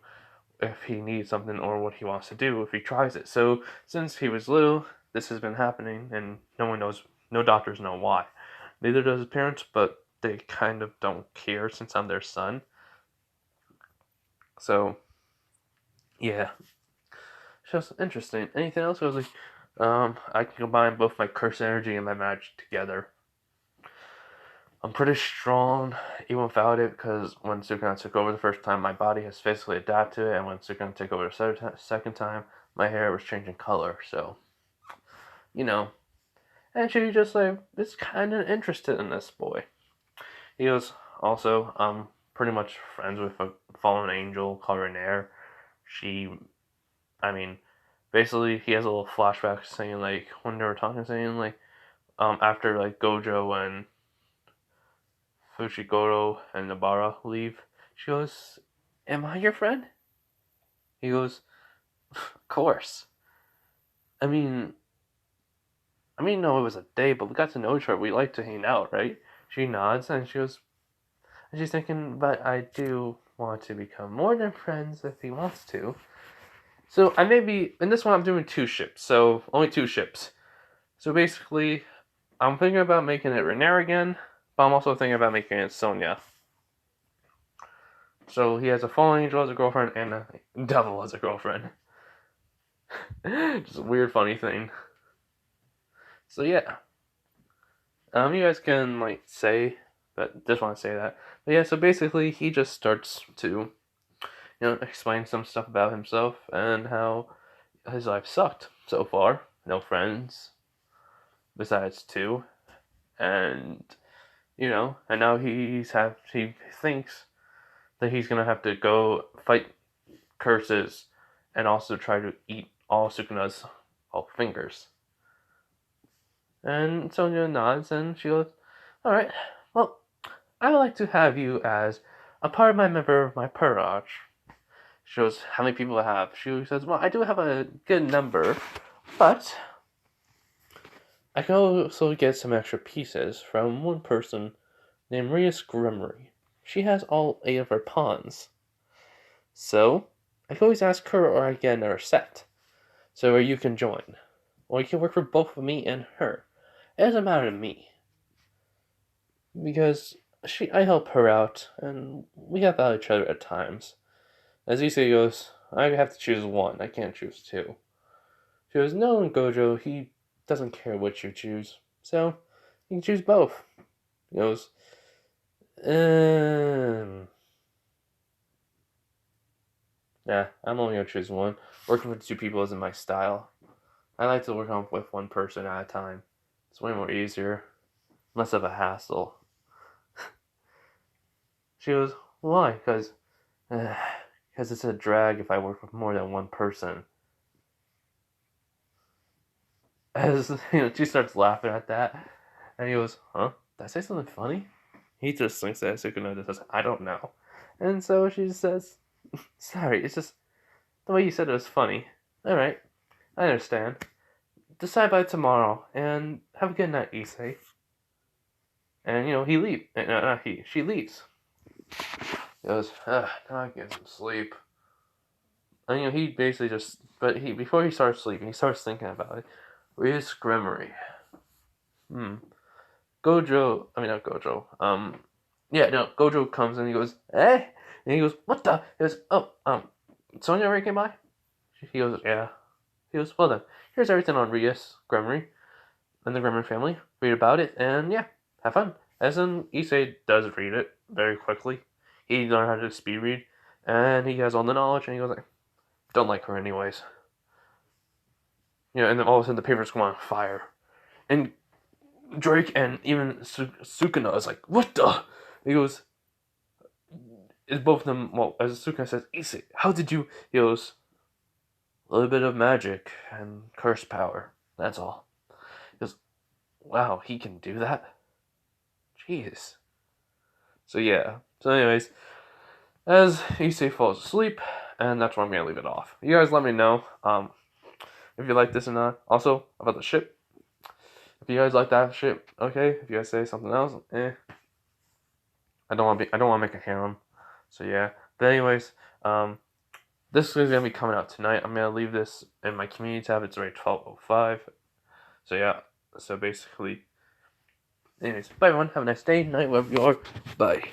if he needs something or what he wants to do if he tries it. So since he was little, this has been happening, and no one knows, no doctors know why. Neither does his parents, but they kind of don't care since I'm their son. So yeah, just interesting. Anything else? I was like, I can combine both my curse energy and my magic together. I'm pretty strong even without it because when Sukuna took over the first time, my body has physically adapted to it, and when Sukuna took over the second time, my hair was changing color. So, you know, and she just like is kind of interested in this boy. He goes, "Also, I'm pretty much friends with a fallen angel called Renair. She, I mean, basically, he has a little flashback saying like when they were talking, saying like after like Gojo and Fushiguro and Nabara leave, she goes, "Am I your friend?" He goes, "Of course. I mean, no, it was a day, but we got to know each other. We like to hang out, right?" She nods and she goes, and she's thinking, "But I do want to become more than friends if he wants to." So I may be in this one. I'm doing two ships, so only two ships. So basically, I'm thinking about making it Renair again, but I'm also thinking about making it Sonia. So he has a fallen angel as a girlfriend and a devil as a girlfriend. Just a weird, funny thing. So yeah, you guys can like say, but just want to say that. But yeah, so basically he just starts to, explain some stuff about himself and how his life sucked so far. No friends, besides two, and and now he thinks that he's gonna have to go fight curses and also try to eat all Sukuna's fingers. And Sonia nods and she goes, "All right, well, I would like to have you as a part of my member of my Purage." She goes, "How many people I have?" She says, "Well, I do have a good number, but I can also get some extra pieces from one person named Rias Grimmery. She has all 8 of her pawns. So, I can always ask her or I get another set. So you can join. Or you can work for both of me and her. It doesn't matter to me. Because I help her out, and we help out each other at times." As Issei goes, "I have to choose one. I can't choose two." She goes, "No, Gojo, he doesn't care what you choose. So, you can choose both." He goes, "Yeah, I'm only gonna choose one. Working with two people isn't my style. I like to work on with one person at a time. It's way more easier. Less of a hassle." She goes, "Why?" Because it's a drag if I work with more than one person. As she starts laughing at that, and he goes, "Huh? Did I say something funny?" He just thinks that Sukuna just says, "I don't know," and so she just says, "Sorry, it's just the way you said it was funny." All right, I understand. Decide by tomorrow, and have a good night, Issei. And he leaves. Not he. She leaves. He goes, now I get some sleep. And he basically just, but before he starts sleeping, he starts thinking about it. Where's Gremory? Gojo, I mean not Gojo. Yeah, no, Gojo comes and he goes, "Eh," and he goes, "What the?" He goes, "Oh, Sonya already came by." He goes, "Yeah." He goes, "Well then, here's everything on Rias Gremory and the Gremory family. Read about it, and yeah, have fun." As in, Issei does read it very quickly. He learned how to speed read, and he has all the knowledge. And he goes like, "Don't like her anyways." And then all of a sudden the papers come on fire, and Drake and even Sukuna is like, "What the?" He goes, "Is both of them?" Well, as Sukuna says, "Issei, how did you?" He goes, "A little bit of magic and curse power. That's all." He goes, "Wow, he can do that." Jeez. So yeah. So anyways, as Issei falls asleep, and that's where I'm gonna leave it off. You guys let me know if you like this or not. Also about the ship. If you guys like that ship, okay. If you guys say something else, I don't want to make a harem. So yeah. But anyways, this is gonna be coming out tonight. I'm gonna leave this in my community tab. It's already 12:05. So yeah. So basically, anyways, bye everyone. Have a nice day, night, wherever you are. Bye.